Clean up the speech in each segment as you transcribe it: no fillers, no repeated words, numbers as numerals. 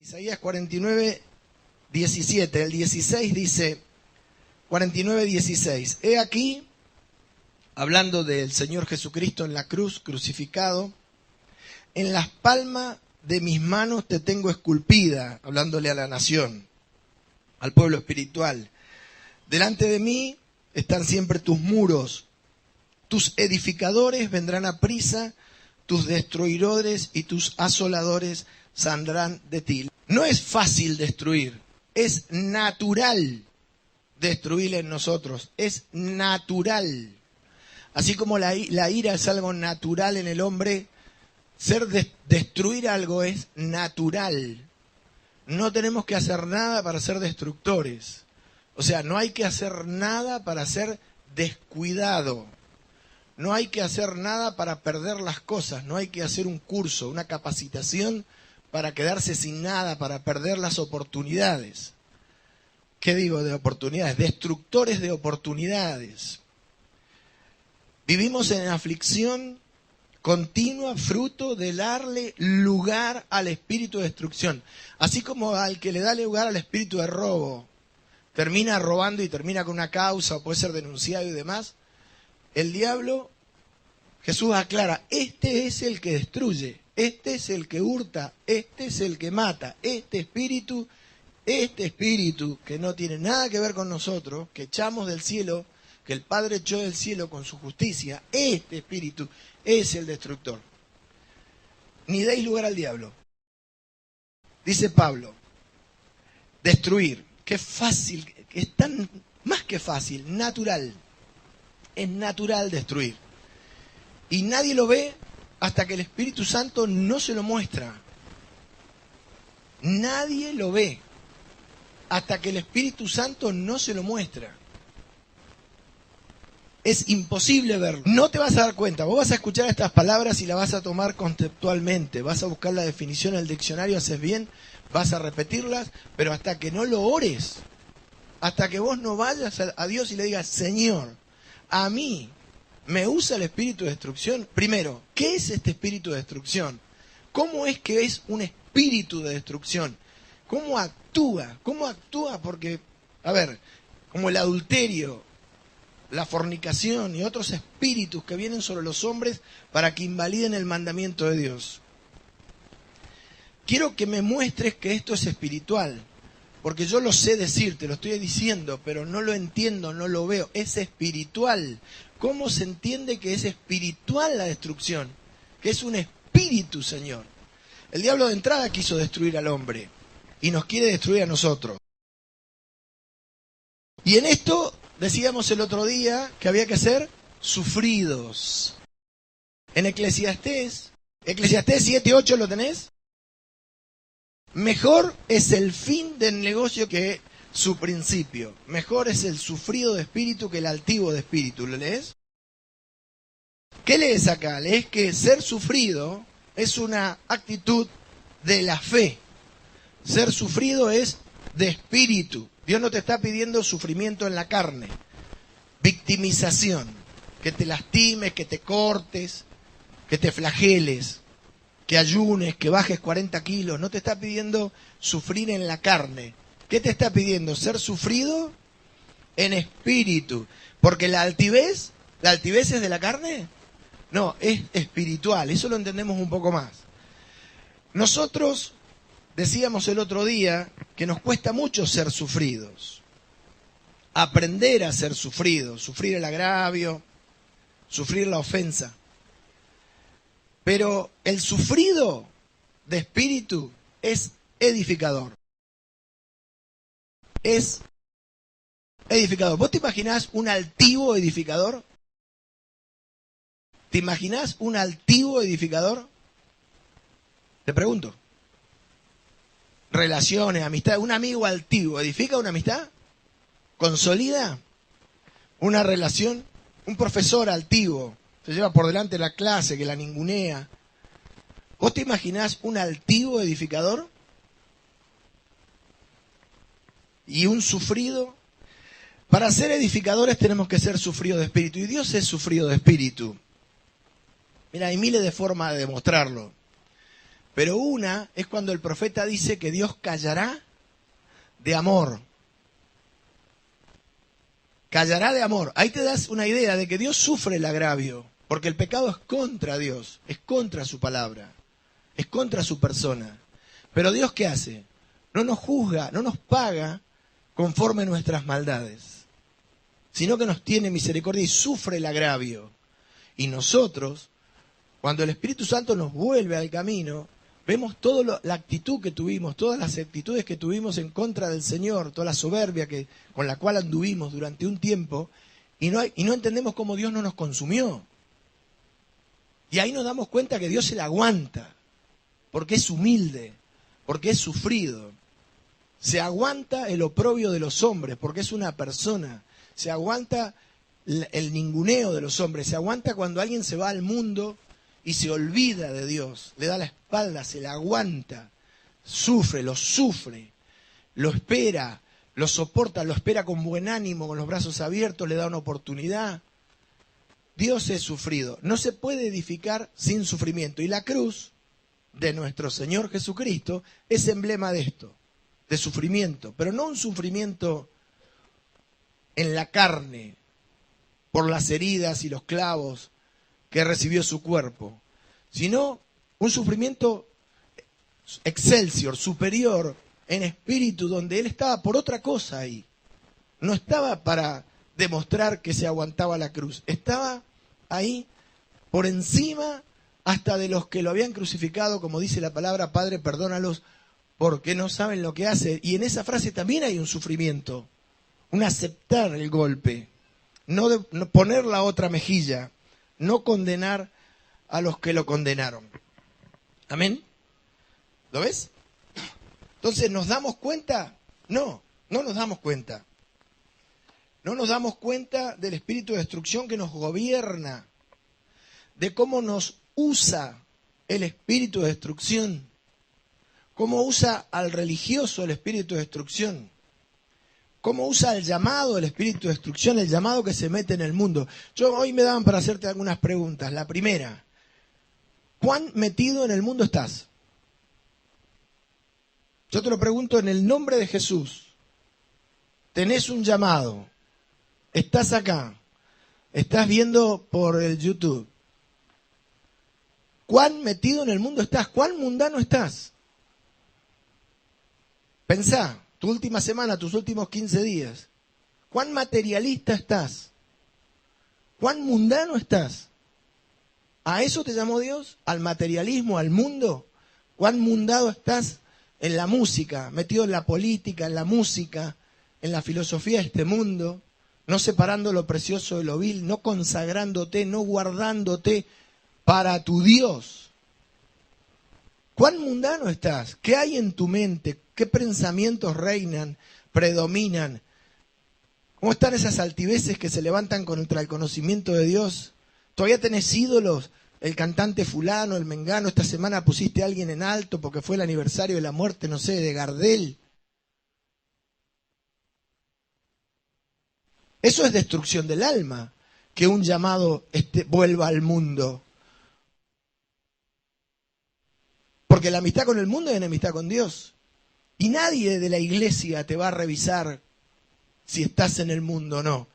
Isaías 49, 17. El 16 dice, 49, 16. He aquí, hablando del Señor Jesucristo en la cruz, crucificado, en las palmas de mis manos te tengo esculpida, hablándole a la nación, al pueblo espiritual. Delante de mí están siempre tus muros, tus edificadores vendrán a prisa, tus destruidores y tus asoladores saldrán de ti. No es fácil destruir, es natural destruir en nosotros, es natural. Así como la ira es algo natural en el hombre, destruir algo es natural. No tenemos que hacer nada para ser destructores. O sea, no hay que hacer nada para ser descuidado. No hay que hacer nada para perder las cosas. No hay que hacer un curso, una capacitación para quedarse sin nada, para perder las oportunidades. ¿Qué digo de oportunidades? Destructores de oportunidades. Vivimos en aflicción continua, fruto de darle lugar al espíritu de destrucción. Así como al que le da lugar al espíritu de robo, termina robando y termina con una causa, o puede ser denunciado y demás. El diablo, Jesús aclara, este es el que destruye, este es el que hurta, este es el que mata, este espíritu que no tiene nada que ver con nosotros, que echamos del cielo, que el Padre echó del cielo con su justicia, este espíritu es el destructor. Ni deis lugar al diablo. Dice Pablo, destruir, qué fácil, es tan más que fácil, natural. Es natural destruir. Y nadie lo ve hasta que el Espíritu Santo no se lo muestra. Nadie lo ve hasta que el Espíritu Santo no se lo muestra. Es imposible verlo. No te vas a dar cuenta. Vos vas a escuchar estas palabras y las vas a tomar conceptualmente. Vas a buscar la definición en el diccionario, haces bien, vas a repetirlas, pero hasta que no lo ores, hasta que vos no vayas a Dios y le digas, Señor, a mí me usa el espíritu de destrucción. Primero, ¿qué es este espíritu de destrucción? ¿Cómo es que es un espíritu de destrucción? ¿Cómo actúa? ¿Cómo actúa? Porque, a ver, como el adulterio, la fornicación y otros espíritus que vienen sobre los hombres para que invaliden el mandamiento de Dios. Quiero que me muestres que esto es espiritual, porque yo lo sé decir, te lo estoy diciendo, pero no lo entiendo, no lo veo. Es espiritual. ¿Cómo se entiende que es espiritual la destrucción? Que es un espíritu, Señor. El diablo de entrada quiso destruir al hombre y nos quiere destruir a nosotros. Y en esto decíamos el otro día que había que ser sufridos. En Eclesiastés 7:8, ¿lo tenés? Mejor es el fin del negocio que su principio. Mejor es el sufrido de espíritu que el altivo de espíritu. ¿Lo lees? ¿Qué lees acá? Lees que ser sufrido es una actitud de la fe. Ser sufrido es de espíritu. Dios no te está pidiendo sufrimiento en la carne. Victimización. Que te lastimes, que te cortes, que te flageles, que ayunes, que bajes 40 kilos. No te está pidiendo sufrir en la carne. ¿Qué te está pidiendo? Ser sufrido en espíritu. Porque la altivez es de la carne. No, es espiritual. Eso lo entendemos un poco más. Nosotros decíamos el otro día que nos cuesta mucho ser sufridos. Aprender a ser sufridos. Sufrir el agravio, sufrir la ofensa. Pero el sufrido de espíritu es edificador. Es edificador. ¿Vos te imaginás un altivo edificador? ¿Te imaginás un altivo edificador? Te pregunto. Relaciones, amistad. ¿Un amigo altivo edifica una amistad? ¿Consolida una relación? Un profesor altivo se lleva por delante la clase, que la ningunea. ¿Vos te imaginás un altivo edificador? ¿Y un sufrido? Para ser edificadores tenemos que ser sufridos de espíritu. Y Dios es sufrido de espíritu. Mira, hay miles de formas de demostrarlo. Pero una es cuando el profeta dice que Dios callará de amor. Callará de amor. Ahí te das una idea de que Dios sufre el agravio, porque el pecado es contra Dios, es contra su palabra, es contra su persona. Pero Dios, ¿qué hace? No nos juzga, no nos paga conforme a nuestras maldades, sino que nos tiene misericordia y sufre el agravio. Y nosotros, cuando el Espíritu Santo nos vuelve al camino, vemos toda la actitud que tuvimos, todas las actitudes que tuvimos en contra del Señor, toda la soberbia con la cual anduvimos durante un tiempo, y no entendemos cómo Dios no nos consumió. Y ahí nos damos cuenta que Dios se la aguanta, porque es humilde, porque es sufrido. Se aguanta el oprobio de los hombres, porque es una persona. Se aguanta el ninguneo de los hombres, se aguanta cuando alguien se va al mundo y se olvida de Dios, le da la espalda, se la aguanta, sufre, lo espera, lo soporta, lo espera con buen ánimo, con los brazos abiertos, le da una oportunidad. Dios es sufrido, no se puede edificar sin sufrimiento. Y la cruz de nuestro Señor Jesucristo es emblema de esto, de sufrimiento, pero no un sufrimiento en la carne, por las heridas y los clavos que recibió su cuerpo, sino un sufrimiento excelsior, superior, en espíritu, donde Él estaba por otra cosa ahí. No estaba para demostrar que se aguantaba la cruz, estaba ahí por encima hasta de los que lo habían crucificado, como dice la palabra, Padre, perdónalos porque no saben lo que hacen. Y en esa frase también hay un sufrimiento, un aceptar el golpe, no poner la otra mejilla, no condenar a los que lo condenaron. ¿Amén? ¿Lo ves? Entonces, ¿nos damos cuenta? No nos damos cuenta. No nos damos cuenta del espíritu de destrucción que nos gobierna, de cómo nos usa el espíritu de destrucción, cómo usa al religioso el espíritu de destrucción, cómo usa el llamado, el espíritu de destrucción, el llamado que se mete en el mundo. Hoy me daban para hacerte algunas preguntas. La primera, ¿cuán metido en el mundo estás? Yo te lo pregunto en el nombre de Jesús. Tenés un llamado, estás acá, estás viendo por el YouTube. ¿Cuán metido en el mundo estás? ¿Cuán mundano estás? Pensá. Tu última semana, tus últimos 15 días. ¿Cuán materialista estás? ¿Cuán mundano estás? ¿A eso te llamó Dios? ¿Al materialismo, al mundo? ¿Cuán mundano estás en la música, metido en la política, en la música, en la filosofía de este mundo? No separando lo precioso de lo vil, no consagrándote, no guardándote para tu Dios. ¿Cuán mundano estás? ¿Qué hay en tu mente? ¿Qué pensamientos reinan, predominan? ¿Cómo están esas altiveces que se levantan contra el conocimiento de Dios? ¿Todavía tenés ídolos? El cantante fulano, el mengano, esta semana pusiste a alguien en alto porque fue el aniversario de la muerte, no sé, de Gardel. Eso es destrucción del alma, que un llamado vuelva al mundo. Porque la amistad con el mundo es enemistad con Dios. Y nadie de la iglesia te va a revisar si estás en el mundo o no.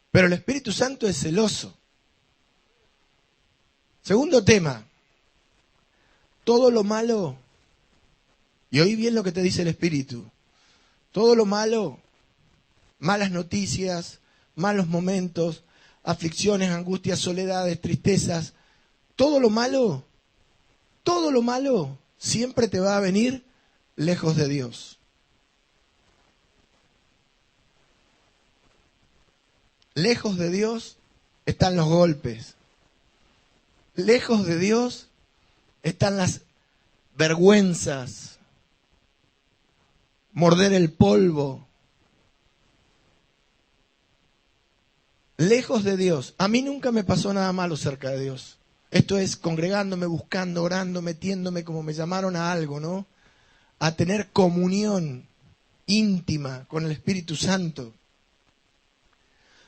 Pero el Espíritu Santo es celoso. Segundo tema. Todo lo malo, y oí bien lo que te dice el Espíritu, todo lo malo, malas noticias, malos momentos, aflicciones, angustias, soledades, tristezas, todo lo malo siempre te va a venir lejos de Dios. Lejos de Dios están los golpes. Lejos de Dios están las vergüenzas, morder el polvo. Lejos de Dios. A mí nunca me pasó nada malo cerca de Dios. Esto es congregándome, buscando, orando, metiéndome, como me llamaron a algo, ¿no? A tener comunión íntima con el Espíritu Santo.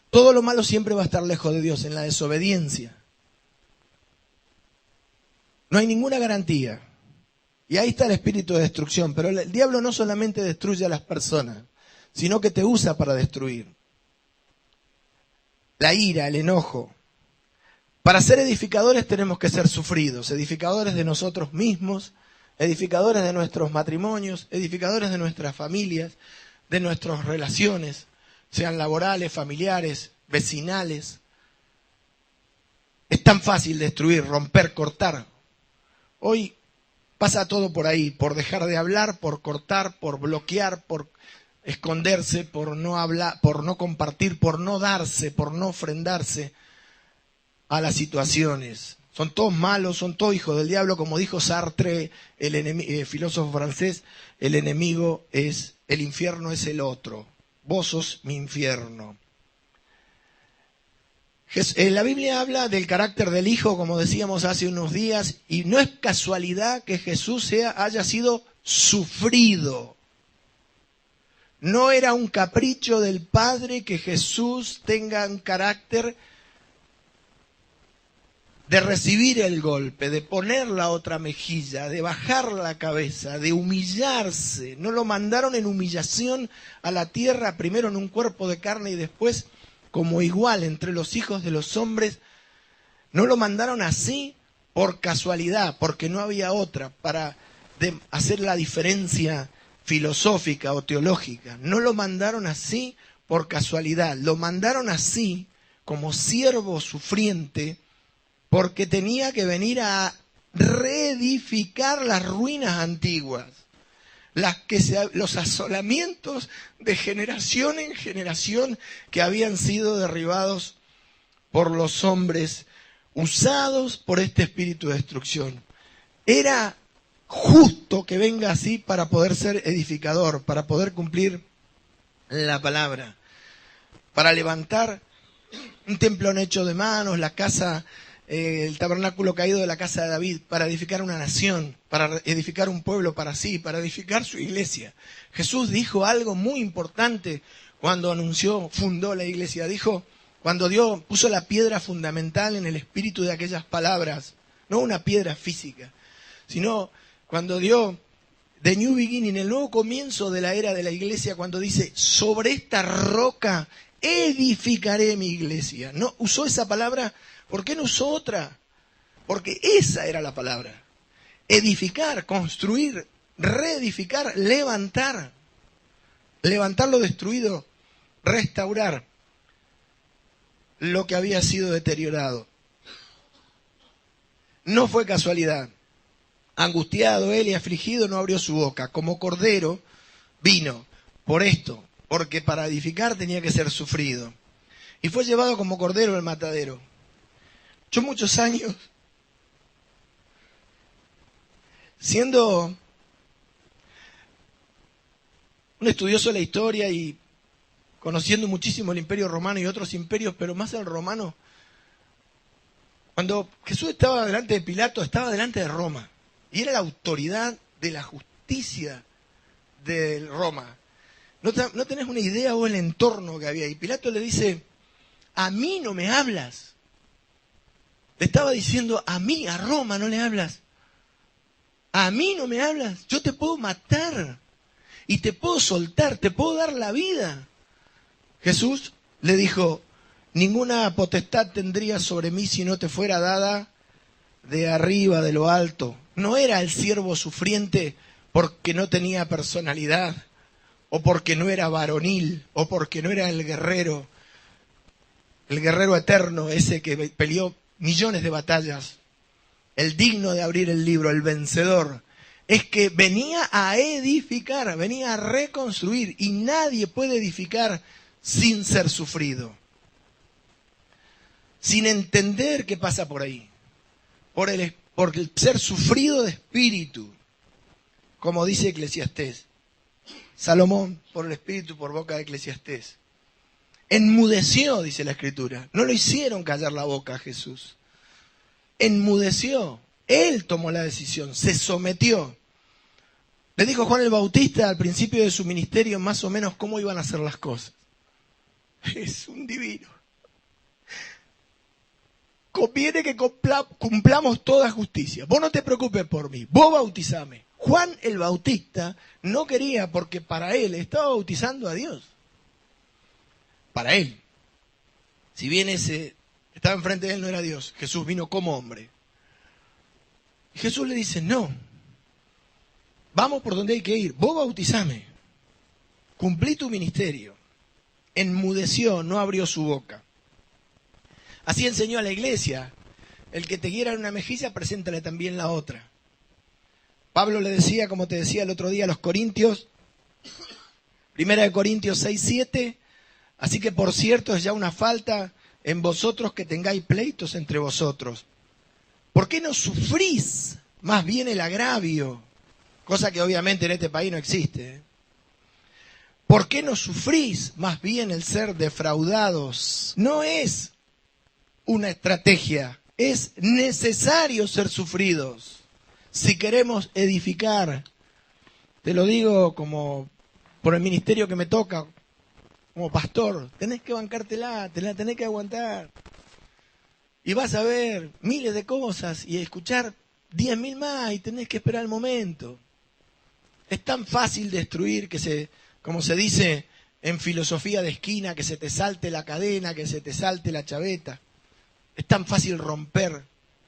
Todo lo malo siempre va a estar lejos de Dios, en la desobediencia. No hay ninguna garantía. Y ahí está el espíritu de destrucción. Pero el diablo no solamente destruye a las personas, sino que te usa para destruir. La ira, el enojo. Para ser edificadores tenemos que ser sufridos, edificadores de nosotros mismos, edificadores de nuestros matrimonios, edificadores de nuestras familias, de nuestras relaciones, sean laborales, familiares, vecinales. Es tan fácil destruir, romper, cortar. Hoy pasa todo por ahí, por dejar de hablar, por cortar, por bloquear, por esconderse, por no hablar, por no compartir, por no darse, por no ofrendarse a las situaciones. Son todos malos, son todos hijos del diablo, como dijo Sartre, el filósofo francés, el enemigo es, el infierno es el otro. Vos sos mi infierno. La Biblia habla del carácter del Hijo, como decíamos hace unos días, y no es casualidad que Jesús haya sido sufrido. No era un capricho del Padre que Jesús tenga un carácter de recibir el golpe, de poner la otra mejilla, de bajar la cabeza, de humillarse. No lo mandaron en humillación a la tierra, primero en un cuerpo de carne y después como igual entre los hijos de los hombres. No lo mandaron así por casualidad, porque no había otra para hacer la diferencia filosófica o teológica. No lo mandaron así por casualidad, lo mandaron así como siervo sufriente, porque tenía que venir a reedificar las ruinas antiguas, los asolamientos de generación en generación que habían sido derribados por los hombres usados por este espíritu de destrucción. Era justo que venga así para poder ser edificador, para poder cumplir la palabra, para levantar un templo no hecho de manos, la casa, el tabernáculo caído de la casa de David, para edificar una nación, para edificar un pueblo para sí, para edificar su iglesia. Jesús dijo algo muy importante cuando fundó la iglesia. Dijo, cuando Dios puso la piedra fundamental en el espíritu de aquellas palabras, no una piedra física, sino cuando dio The New Beginning, el nuevo comienzo de la era de la iglesia, cuando dice, sobre esta roca edificaré mi iglesia. No usó esa palabra. ¿Por qué no usó otra? Porque esa era la palabra. Edificar, construir, reedificar, levantar. Levantar lo destruido, restaurar lo que había sido deteriorado. No fue casualidad. Angustiado él y afligido no abrió su boca. Como cordero vino por esto, porque para edificar tenía que ser sufrido. Y fue llevado como cordero al matadero. Yo muchos años, siendo un estudioso de la historia y conociendo muchísimo el Imperio Romano y otros imperios, pero más el romano, cuando Jesús estaba delante de Pilato, estaba delante de Roma, y era la autoridad de la justicia de Roma. No tenés una idea o el entorno que había. Y Pilato le dice, a mí no me hablas. Le estaba diciendo, a mí, a Roma no le hablas. A mí no me hablas. Yo te puedo matar. Y te puedo soltar, te puedo dar la vida. Jesús le dijo, ninguna potestad tendría sobre mí si no te fuera dada de arriba, de lo alto. No era el siervo sufriente porque no tenía personalidad, o porque no era varonil, o porque no era el guerrero eterno, ese que peleó millones de batallas, el digno de abrir el libro, el vencedor. Es que venía a edificar, venía a reconstruir, y nadie puede edificar sin ser sufrido, sin entender qué pasa por ahí, por el ser sufrido de espíritu, como dice Eclesiastés. Salomón, por el espíritu, por boca de Eclesiastés. Enmudeció, dice la Escritura. No lo hicieron callar la boca a Jesús. Enmudeció. Él tomó la decisión, se sometió. Le dijo Juan el Bautista al principio de su ministerio más o menos cómo iban a hacer las cosas. Es un divino. Conviene que cumplamos toda justicia. Vos no te preocupes por mí. Vos bautizame. Juan el Bautista no quería porque para él estaba bautizando a Dios. Para él. Si bien ese estaba enfrente de él no era Dios, Jesús vino como hombre. Y Jesús le dice, no, vamos por donde hay que ir, vos bautizame, cumplí tu ministerio. Enmudeció, no abrió su boca. Así enseñó a la iglesia, el que te quiera en una mejilla, preséntale también la otra. Pablo le decía, como te decía el otro día a los Corintios, 1 Corintios 6, 7, así que por cierto es ya una falta en vosotros que tengáis pleitos entre vosotros. ¿Por qué no sufrís más bien el agravio? Cosa que obviamente en este país no existe. ¿Por qué no sufrís más bien el ser defraudados? No es una estrategia, es necesario ser sufridos. Si queremos edificar, te lo digo como por el ministerio que me toca, como pastor, tenés que bancártela, te la tenés que aguantar. Y vas a ver miles de cosas y escuchar 10.000 más y tenés que esperar el momento. Es tan fácil destruir que como se dice en filosofía de esquina, que se te salte la cadena, que se te salte la chaveta. Es tan fácil romper,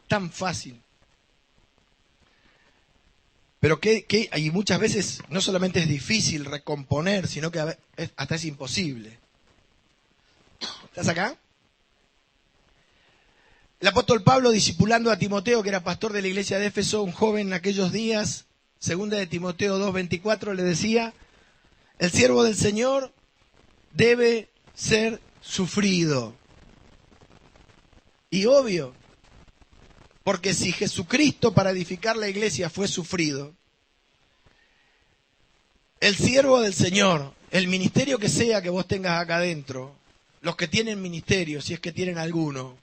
tan fácil. Pero y muchas veces no solamente es difícil recomponer, sino que hasta es imposible. ¿Estás acá? El apóstol Pablo, discipulando a Timoteo, que era pastor de la iglesia de Éfeso, un joven en aquellos días, 2 de Timoteo 2:24, le decía, el siervo del Señor debe ser sufrido. Y obvio, porque si Jesucristo para edificar la iglesia fue sufrido, el siervo del Señor, el ministerio que sea que vos tengas acá adentro, los que tienen ministerio, si es que tienen alguno,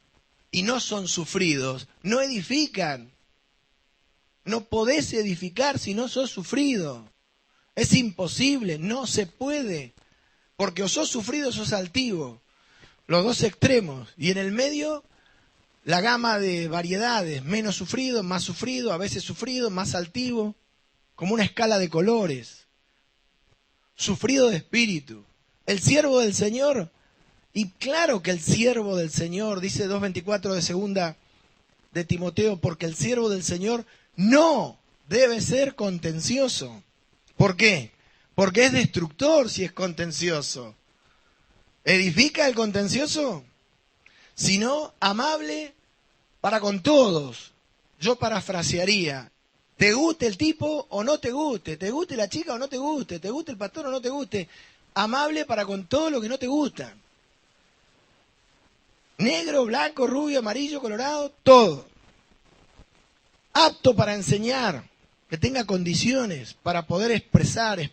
y no son sufridos, no edifican. No podés edificar si no sos sufrido. Es imposible, no se puede. Porque o sos sufrido o sos altivo. Los dos extremos. Y en el medio, la gama de variedades. Menos sufrido, más sufrido, a veces sufrido, más altivo. Como una escala de colores. Sufrido de espíritu. El siervo del Señor. Y claro que el siervo del Señor, dice 2:24 de 2 de Timoteo, porque el siervo del Señor no debe ser contencioso. ¿Por qué? Porque es destructor si es contencioso. ¿Edifica el contencioso? Sino amable para con todos. Yo parafrasearía. ¿Te guste el tipo o no te guste? ¿Te guste la chica o no te guste? ¿Te guste el pastor o no te guste? Amable para con todo lo que no te gusta. Negro, blanco, rubio, amarillo, colorado, todo. Apto para enseñar, que tenga condiciones para poder expresar,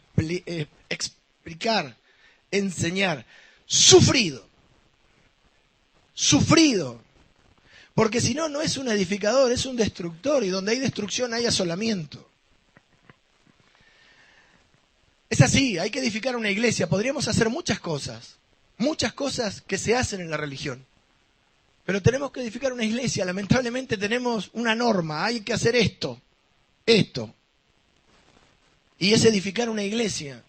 explicar, enseñar. Sufrido. Sufrido. Porque si no, no es un edificador, es un destructor. Y donde hay destrucción hay asolamiento. Es así, hay que edificar una iglesia. Podríamos hacer muchas cosas que se hacen en la religión. Pero tenemos que edificar una iglesia. Lamentablemente tenemos una norma. Hay que hacer esto. Y es edificar una iglesia.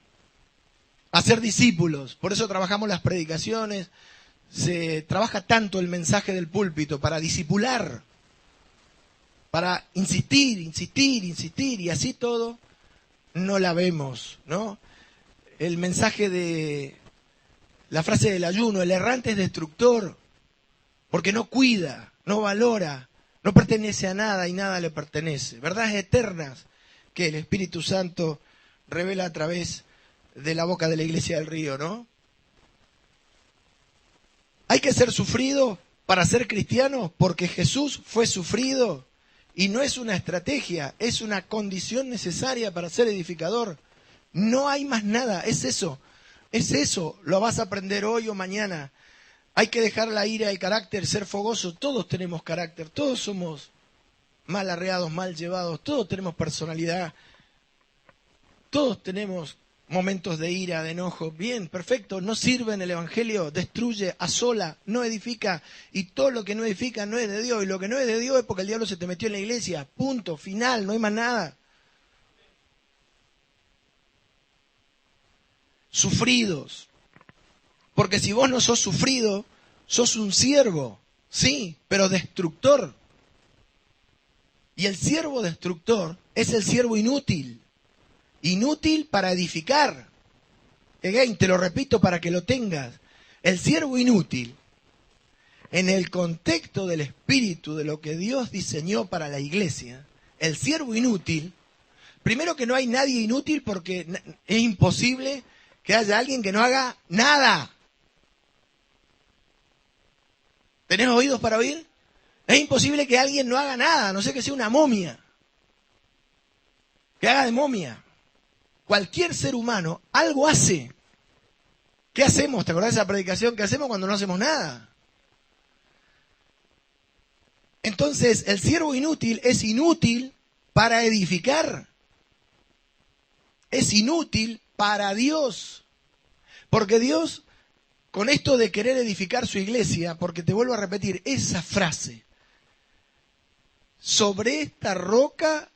Hacer discípulos. Por eso trabajamos las predicaciones. Se trabaja tanto el mensaje del púlpito para discipular. Para insistir. Y así todo no la vemos, ¿no? El mensaje de la frase del ayuno. El errante es destructor. Porque no cuida, no valora, no pertenece a nada y nada le pertenece. Verdades eternas que el Espíritu Santo revela a través de la boca de la Iglesia del Río, ¿no? Hay que ser sufrido para ser cristiano porque Jesús fue sufrido y no es una estrategia, es una condición necesaria para ser edificador. No hay más nada, es eso, lo vas a aprender hoy o mañana. Hay que dejar la ira, el carácter, ser fogoso. Todos tenemos carácter, todos somos mal arreados, mal llevados, todos tenemos personalidad, todos tenemos momentos de ira, de enojo. Bien, perfecto, no sirve en el Evangelio, destruye, asola, no edifica. Y todo lo que no edifica no es de Dios. Y lo que no es de Dios es porque el diablo se te metió en la iglesia. Punto, final, no hay más nada. sufridos. Porque si vos no sos sufrido, sos un siervo, sí, pero destructor. Y el siervo destructor es el siervo inútil. Inútil para edificar. Again, te lo repito para que lo tengas. El siervo inútil, en el contexto del espíritu de lo que Dios diseñó para la iglesia, el siervo inútil, primero que no hay nadie inútil porque es imposible que haya alguien que no haga nada. ¿Tenés oídos para oír? Es imposible que alguien no haga nada, a no ser que sea una momia. Que haga de momia. Cualquier ser humano algo hace. ¿Qué hacemos? ¿Te acordás de esa predicación? ¿Qué hacemos cuando no hacemos nada? Entonces, el siervo inútil es inútil para edificar. Es inútil para Dios. Porque Dios, con esto de querer edificar su iglesia, porque te vuelvo a repetir esa frase, sobre esta roca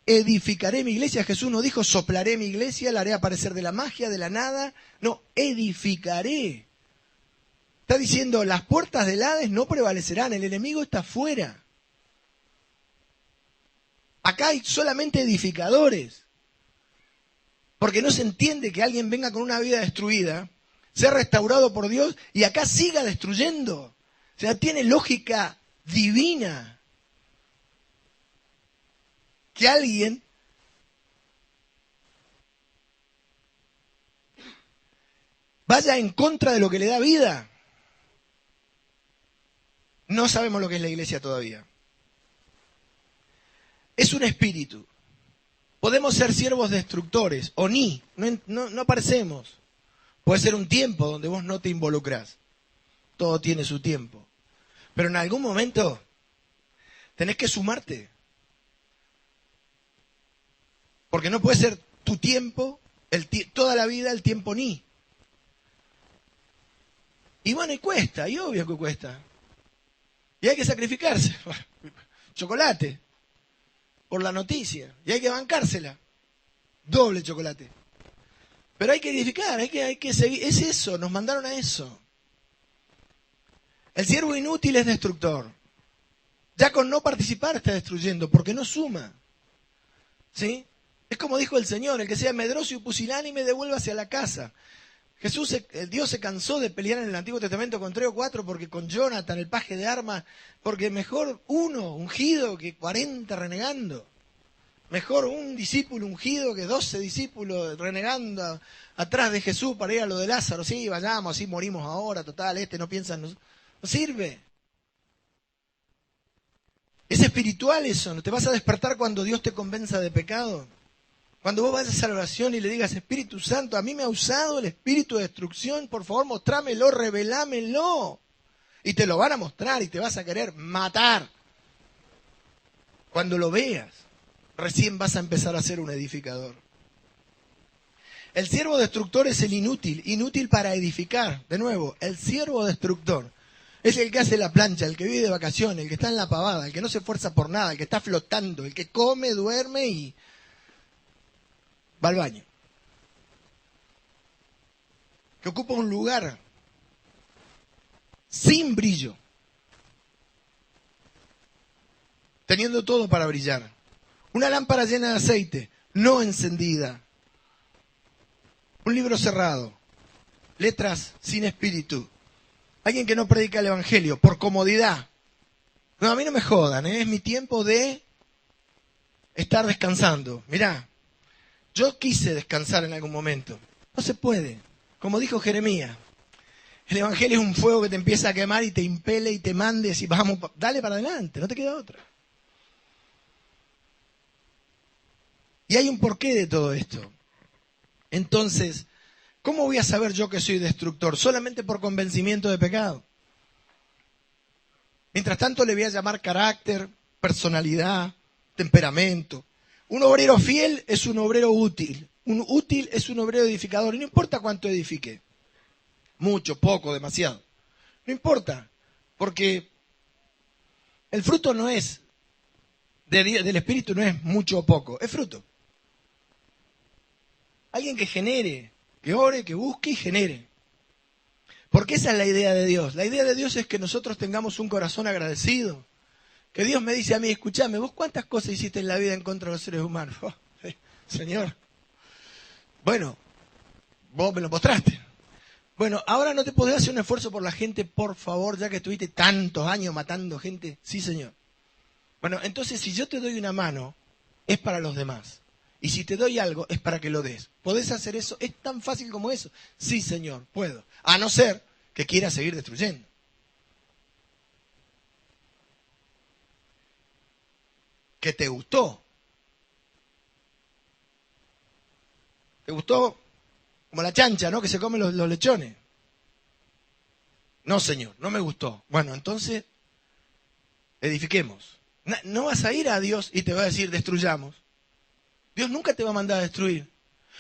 edificaré mi iglesia. Jesús no dijo soplaré mi iglesia, la haré aparecer de la magia, de la nada. No, edificaré. Está diciendo, las puertas del Hades no prevalecerán, el enemigo está afuera. Acá hay solamente edificadores. Porque no se entiende que alguien venga con una vida destruida, sea restaurado por Dios y acá siga destruyendo. O sea, tiene lógica divina que alguien vaya en contra de lo que le da vida. No sabemos lo que es la iglesia todavía. Es un espíritu. Podemos ser siervos destructores o no parecemos. Puede ser un tiempo donde vos no te involucrás. Todo tiene su tiempo. Pero en algún momento tenés que sumarte. Porque no puede ser tu tiempo, toda la vida el tiempo ni. Y bueno, y cuesta, y obvio que cuesta. Y hay que sacrificarse. Chocolate. Por la noticia. Y hay que bancársela. Doble chocolate. Pero hay que edificar, hay que seguir. Es eso, nos mandaron a eso. El siervo inútil es destructor. Ya con no participar está destruyendo, porque no suma. ¿Sí? Es como dijo el Señor, el que sea medroso y pusilánime devuélvase a la casa. Dios se cansó de pelear en el Antiguo Testamento con 3 o 4, porque con Jonathan, el paje de armas, porque mejor uno ungido que 40 renegando. Mejor un discípulo ungido que 12 discípulos renegando atrás de Jesús para ir a lo de Lázaro. Sí, vayamos, así morimos ahora, total, no piensa en nosotros. No sirve. Es espiritual eso, ¿no? Te vas a despertar cuando Dios te convenza de pecado. Cuando vos vayas a la oración y le digas, Espíritu Santo, a mí me ha usado el espíritu de destrucción, por favor, mostrámelo, revelámelo. Y te lo van a mostrar y te vas a querer matar. Cuando lo veas, recién vas a empezar a ser un edificador. El siervo destructor es el inútil, inútil para edificar. De nuevo, el siervo destructor es el que hace la plancha, el que vive de vacaciones, el que está en la pavada, el que no se esfuerza por nada, el que está flotando, el que come, duerme y va al baño. Que ocupa un lugar sin brillo, teniendo todo para brillar. Una lámpara llena de aceite, no encendida. Un libro cerrado, letras sin espíritu. Alguien que no predica el evangelio por comodidad. No, a mí no me jodan, es mi tiempo de estar descansando. Mirá, yo quise descansar en algún momento. No se puede. Como dijo Jeremías, el evangelio es un fuego que te empieza a quemar y te impele y te mande y vamos, dale para adelante, no te queda otra. Y hay un porqué de todo esto. Entonces, ¿cómo voy a saber yo que soy destructor? Solamente por convencimiento de pecado. Mientras tanto le voy a llamar carácter, personalidad, temperamento. Un obrero fiel es un obrero útil. Un útil es un obrero edificador. Y no importa cuánto edifique. Mucho, poco, demasiado. No importa. Porque el fruto no es, del Espíritu no es mucho o poco. Es fruto. Alguien que genere que ore, que busque y genere. Porque esa es la idea de Dios. La idea de Dios es que nosotros tengamos un corazón agradecido. Que Dios me dice a mí, escúchame, ¿vos cuántas cosas hiciste en la vida en contra de los seres humanos? Oh, Señor. Bueno, vos me lo mostraste. Bueno, ahora no te podés hacer un esfuerzo por la gente, por favor, ya que estuviste tantos años matando gente. Sí, Señor. Bueno, entonces si yo te doy una mano, es para los demás. Y si te doy algo, es para que lo des. ¿Podés hacer eso? ¿Es tan fácil como eso? Sí, Señor, puedo. A no ser que quieras seguir destruyendo. Que te gustó. Te gustó como la chancha, ¿no? Que se comen los lechones. No, Señor, no me gustó. Bueno, entonces, edifiquemos. No vas a ir a Dios y te va a decir, destruyamos. Dios nunca te va a mandar a destruir.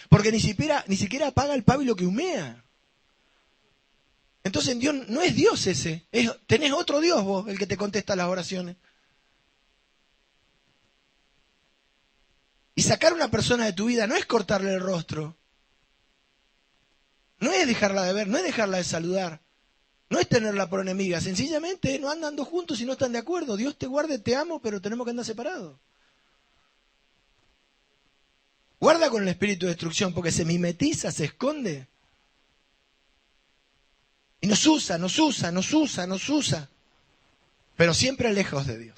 Porque ni siquiera apaga el pábilo que humea. Entonces Dios no es Dios ese. Tenés otro Dios vos, el que te contesta las oraciones. Y sacar a una persona de tu vida no es cortarle el rostro. No es dejarla de ver, no es dejarla de saludar. No es tenerla por enemiga. Sencillamente no andan juntos y no están de acuerdo. Dios te guarde, te amo, pero tenemos que andar separados. Guarda con el espíritu de destrucción, porque se mimetiza, se esconde. Y nos usa. Pero siempre lejos de Dios.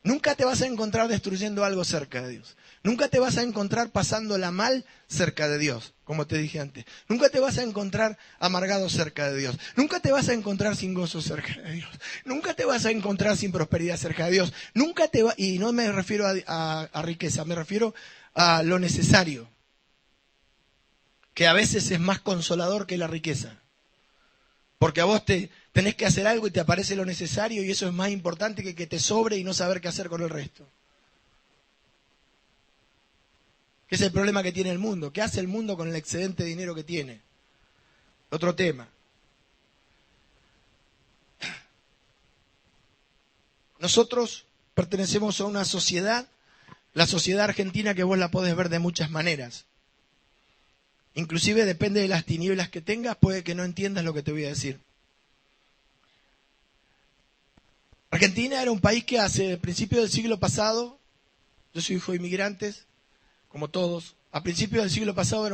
Nunca te vas a encontrar destruyendo algo cerca de Dios. Nunca te vas a encontrar pasándola mal cerca de Dios, como te dije antes. Nunca te vas a encontrar amargado cerca de Dios. Nunca te vas a encontrar sin gozo cerca de Dios. Nunca te vas a encontrar sin prosperidad cerca de Dios. Y no me refiero a riqueza, me refiero a lo necesario, que a veces es más consolador que la riqueza. Porque a vos tenés que hacer algo y te aparece lo necesario y eso es más importante que te sobre y no saber qué hacer con el resto. ¿Qué es el problema que tiene el mundo? ¿Qué hace el mundo con el excedente de dinero que tiene? Otro tema. Nosotros pertenecemos a una sociedad, la sociedad argentina, que vos la podés ver de muchas maneras. Inclusive depende de las tinieblas que tengas, puede que no entiendas lo que te voy a decir. Argentina era un país que hace principios del siglo pasado, yo soy hijo de inmigrantes, como todos, a principios del siglo pasado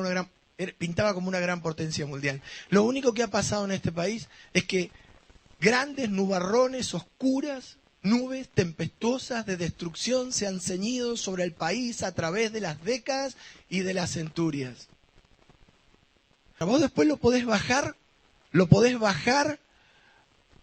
pintaba como una gran potencia mundial. Lo único que ha pasado en este país es que grandes nubarrones, oscuras, nubes tempestuosas de destrucción se han ceñido sobre el país a través de las décadas y de las centurias. Vos después lo podés bajar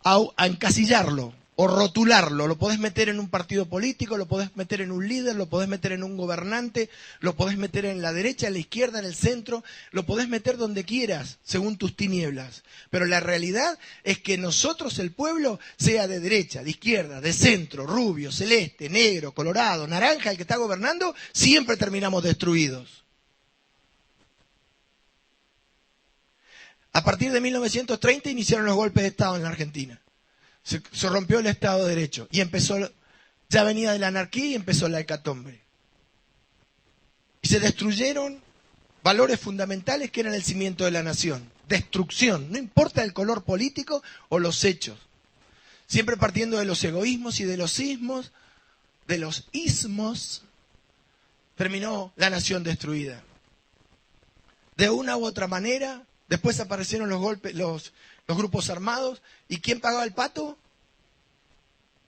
a encasillarlo o rotularlo. Lo podés meter en un partido político, lo podés meter en un líder, lo podés meter en un gobernante, lo podés meter en la derecha, en la izquierda, en el centro, lo podés meter donde quieras, según tus tinieblas. Pero la realidad es que nosotros, el pueblo, sea de derecha, de izquierda, de centro, rubio, celeste, negro, colorado, naranja, el que está gobernando, siempre terminamos destruidos. A partir de 1930 iniciaron los golpes de Estado en la Argentina. Se rompió el Estado de Derecho y ya venía de la anarquía y empezó la hecatombe. Y se destruyeron valores fundamentales que eran el cimiento de la nación. Destrucción, no importa el color político o los hechos. Siempre partiendo de los egoísmos y de los ismos, terminó la nación destruida. De una u otra manera, después aparecieron los grupos armados. ¿Y quién pagaba el pato?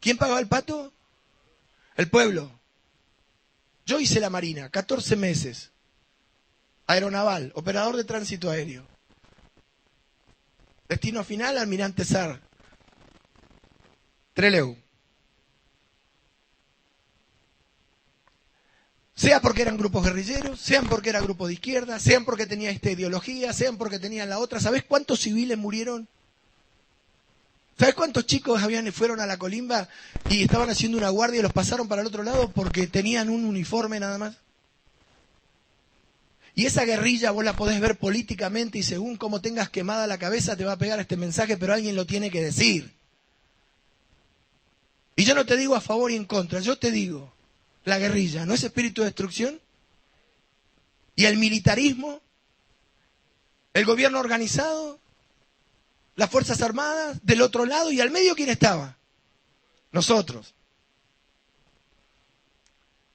¿Quién pagaba el pato? El pueblo. Yo hice la Marina, 14 meses. Aeronaval, operador de tránsito aéreo. Destino final, Almirante Sar. Trelew. Sea porque eran grupos guerrilleros, sean porque eran grupos de izquierda, sean porque tenía esta ideología, sean porque tenían la otra. ¿Sabés cuántos civiles murieron? ¿Sabés cuántos chicos fueron a la colimba y estaban haciendo una guardia y los pasaron para el otro lado porque tenían un uniforme nada más? Y esa guerrilla vos la podés ver políticamente y según cómo tengas quemada la cabeza te va a pegar este mensaje, pero alguien lo tiene que decir. Y yo no te digo a favor y en contra, yo te digo, la guerrilla, ¿no es espíritu de destrucción? Y el militarismo el gobierno organizado, las Fuerzas Armadas, del otro lado, y al medio, ¿quién estaba? Nosotros.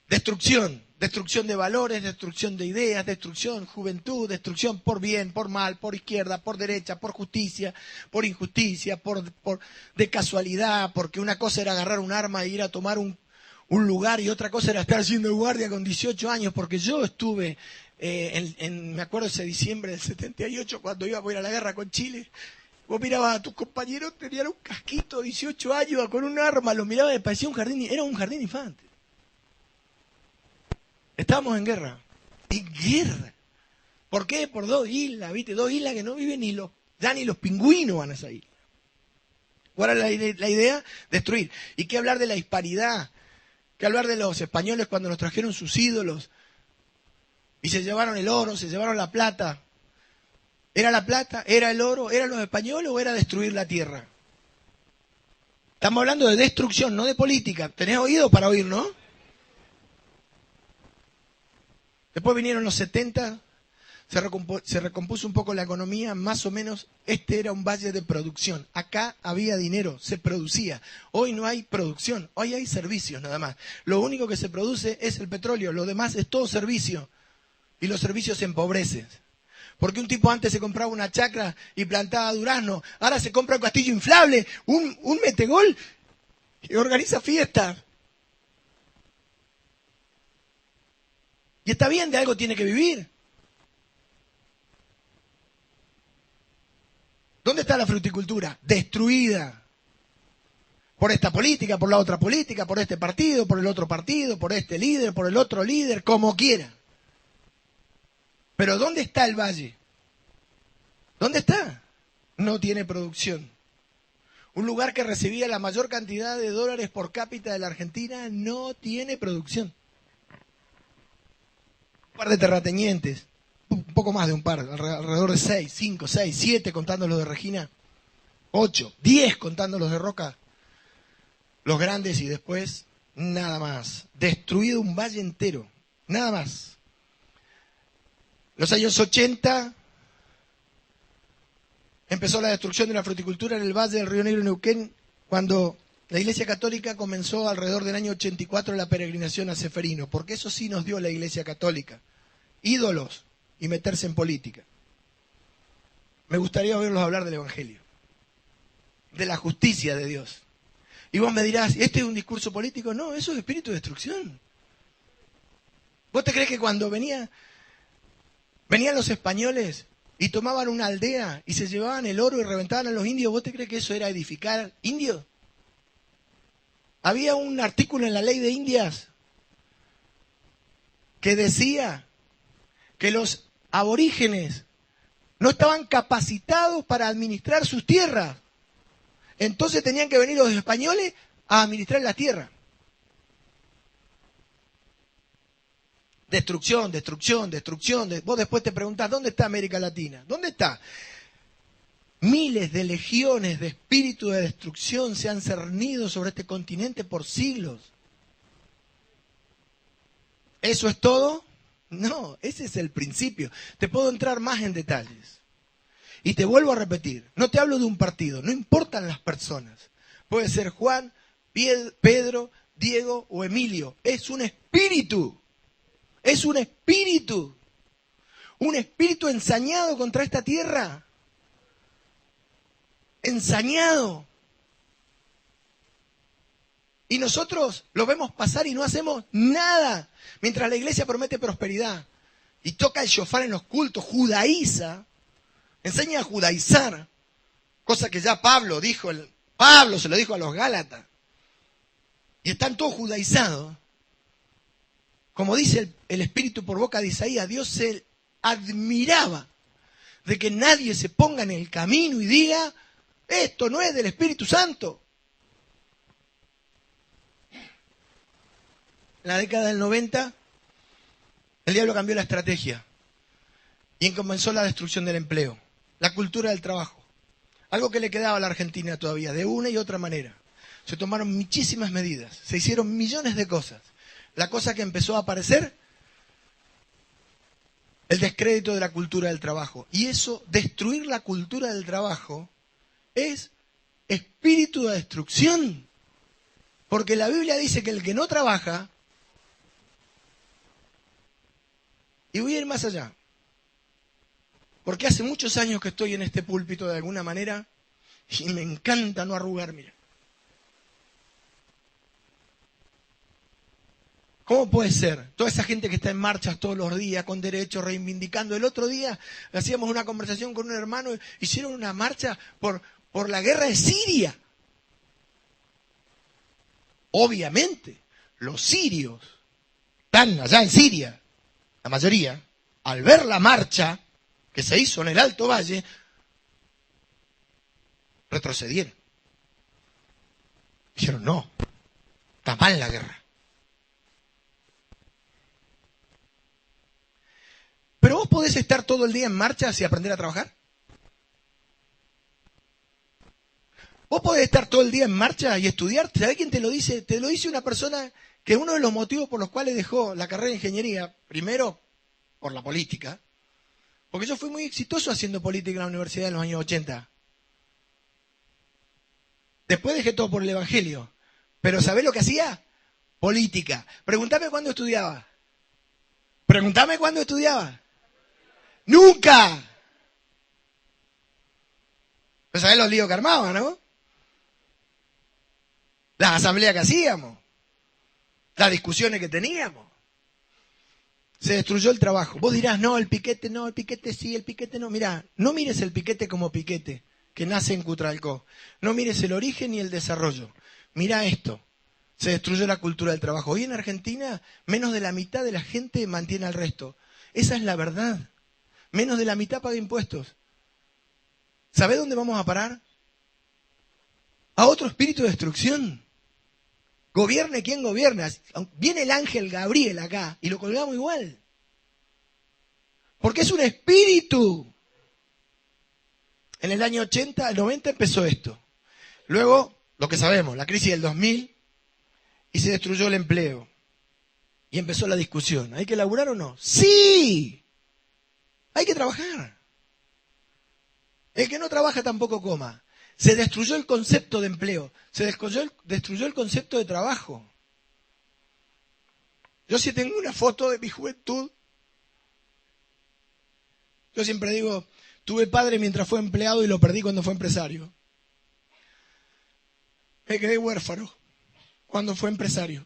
Destrucción, destrucción de valores, destrucción de ideas, destrucción, juventud, destrucción por bien, por mal, por izquierda, por derecha, por justicia, por injusticia, de casualidad, porque una cosa era agarrar un arma e ir a tomar un lugar y otra cosa era estar haciendo guardia con 18 años, porque yo estuve, me acuerdo ese diciembre del 78, cuando íbamos a ir a la guerra con Chile. Vos mirabas a tus compañeros, tenían un casquito, 18 años, con un arma, los mirabas y parecía un jardín, era un jardín infante. Estábamos en guerra. En guerra. ¿Por qué? Por 2 islas, ¿viste? 2 islas que no viven ya ni los pingüinos van a esa isla. ¿Cuál era la idea? Destruir. ¿Y qué hablar de la hispanidad? ¿Qué hablar de los españoles cuando nos trajeron sus ídolos? Y se llevaron el oro, se llevaron la plata. ¿Era la plata? ¿Era el oro? ¿Eran los españoles o era destruir la tierra? Estamos hablando de destrucción, no de política. ¿Tenés oído para oír, no? Después vinieron los 70, se recompuso un poco la economía, más o menos este era un valle de producción. Acá había dinero, se producía. Hoy no hay producción, hoy hay servicios nada más. Lo único que se produce es el petróleo, lo demás es todo servicio. Y los servicios se empobrecen. Porque un tipo antes se compraba una chacra y plantaba durazno, ahora se compra un castillo inflable, un metegol y organiza fiestas. Y está bien, de algo tiene que vivir. ¿Dónde está la fruticultura? Destruida. Por esta política, por la otra política, por este partido, por el otro partido, por este líder, por el otro líder, como quiera. Pero ¿dónde está el valle? ¿Dónde está? No tiene producción. Un lugar que recibía la mayor cantidad de dólares por cápita de la Argentina no tiene producción. Un par de terratenientes, un poco más de un par, alrededor de 6, 5, 6, 7 contando los de Regina, 8, 10 contando los de Roca, los grandes, y después nada más. Destruido un valle entero, nada más. Los años 80 empezó la destrucción de la fruticultura en el valle del Río Negro, Neuquén, cuando la Iglesia Católica comenzó alrededor del año 84 la peregrinación a Ceferino, porque eso sí nos dio la Iglesia Católica, ídolos y meterse en política. Me gustaría oírlos hablar del Evangelio, de la justicia de Dios. Y vos me dirás, ¿este es un discurso político? No, eso es espíritu de destrucción. ¿Vos te crees que cuando venían los españoles y tomaban una aldea y se llevaban el oro y reventaban a los indios, vos te crees que eso era edificar indios? Había un artículo en la ley de Indias que decía que los aborígenes no estaban capacitados para administrar sus tierras. Entonces tenían que venir los españoles a administrar la tierra. Destrucción, destrucción, destrucción. Vos después te preguntás, ¿dónde está América Latina? ¿Dónde está? Miles de legiones de espíritu de destrucción se han cernido sobre este continente por siglos. ¿Eso es todo? No, ese es el principio. Te puedo entrar más en detalles. Y te vuelvo a repetir, no te hablo de un partido, no importan las personas. Puede ser Juan, Pedro, Diego o Emilio. Es un espíritu. Es un espíritu. Un espíritu ensañado contra esta tierra. Ensañado. Y nosotros lo vemos pasar y no hacemos nada. Mientras la iglesia promete prosperidad y toca el shofar en los cultos, judaiza, enseña a judaizar, cosa que ya Pablo se lo dijo a los Gálatas. Y están todos judaizados. Como dice el Espíritu por boca de Isaías, Dios se admiraba de que nadie se ponga en el camino y diga, esto no es del Espíritu Santo. En la década del 90, el diablo cambió la estrategia y comenzó la destrucción del empleo, la cultura del trabajo. Algo que le quedaba a la Argentina todavía, de una y otra manera. Se tomaron muchísimas medidas, se hicieron millones de cosas. La cosa que empezó a aparecer El descrédito de la cultura del trabajo. Y eso, destruir la cultura del trabajo, es espíritu de destrucción. Porque la Biblia dice que el que no trabaja, y voy a ir más allá, porque hace muchos años que estoy en este púlpito de alguna manera, y me encanta no arrugar, mira. ¿Cómo puede ser? Toda esa gente que está en marchas todos los días, con derechos, reivindicando. El otro día hacíamos una conversación con un hermano, hicieron una marcha por la guerra de Siria. Obviamente, los sirios están allá en Siria, la mayoría, al ver la marcha que se hizo en el Alto Valle, retrocedieron. Dijeron, no, está mal la guerra. Pero vos podés estar todo el día en marcha y aprender a trabajar. Vos podés estar todo el día en marcha y estudiar. ¿Sabés quién te lo dice? Te lo dice una persona que uno de los motivos por los cuales dejó la carrera de ingeniería, primero por la política, porque yo fui muy exitoso haciendo política en la universidad en los años 80. Después dejé todo por el evangelio. Pero ¿sabés lo que hacía? Política. Preguntame cuándo estudiaba. Preguntame cuándo estudiaba. ¡Nunca! Pues sabés los líos que armaba, ¿no? Las asambleas que hacíamos. Las discusiones que teníamos. Se destruyó el trabajo. Vos dirás, no, el piquete sí, el piquete no. Mirá, no mires el piquete como piquete, que nace en Cutralcó. No mires el origen ni el desarrollo. Mirá esto. Se destruyó la cultura del trabajo. Hoy en Argentina, menos de la mitad de la gente mantiene al resto. Esa es la verdad. Menos de la mitad paga impuestos. ¿Sabés dónde vamos a parar? A otro espíritu de destrucción. Gobierne quien gobierna. Viene el ángel Gabriel acá y lo colgamos igual. Porque es un espíritu. En el año 80, el 90 empezó esto. Luego, lo que sabemos, la crisis del 2000 y se destruyó el empleo. Y empezó la discusión. ¿Hay que laburar o no? ¡Sí! Hay que trabajar. El que no trabaja tampoco coma. Se destruyó el concepto de empleo. Se destruyó el concepto de trabajo. Yo sí tengo una foto de mi juventud. Yo siempre digo, tuve padre mientras fue empleado y lo perdí cuando fue empresario. Me quedé huérfano cuando fue empresario.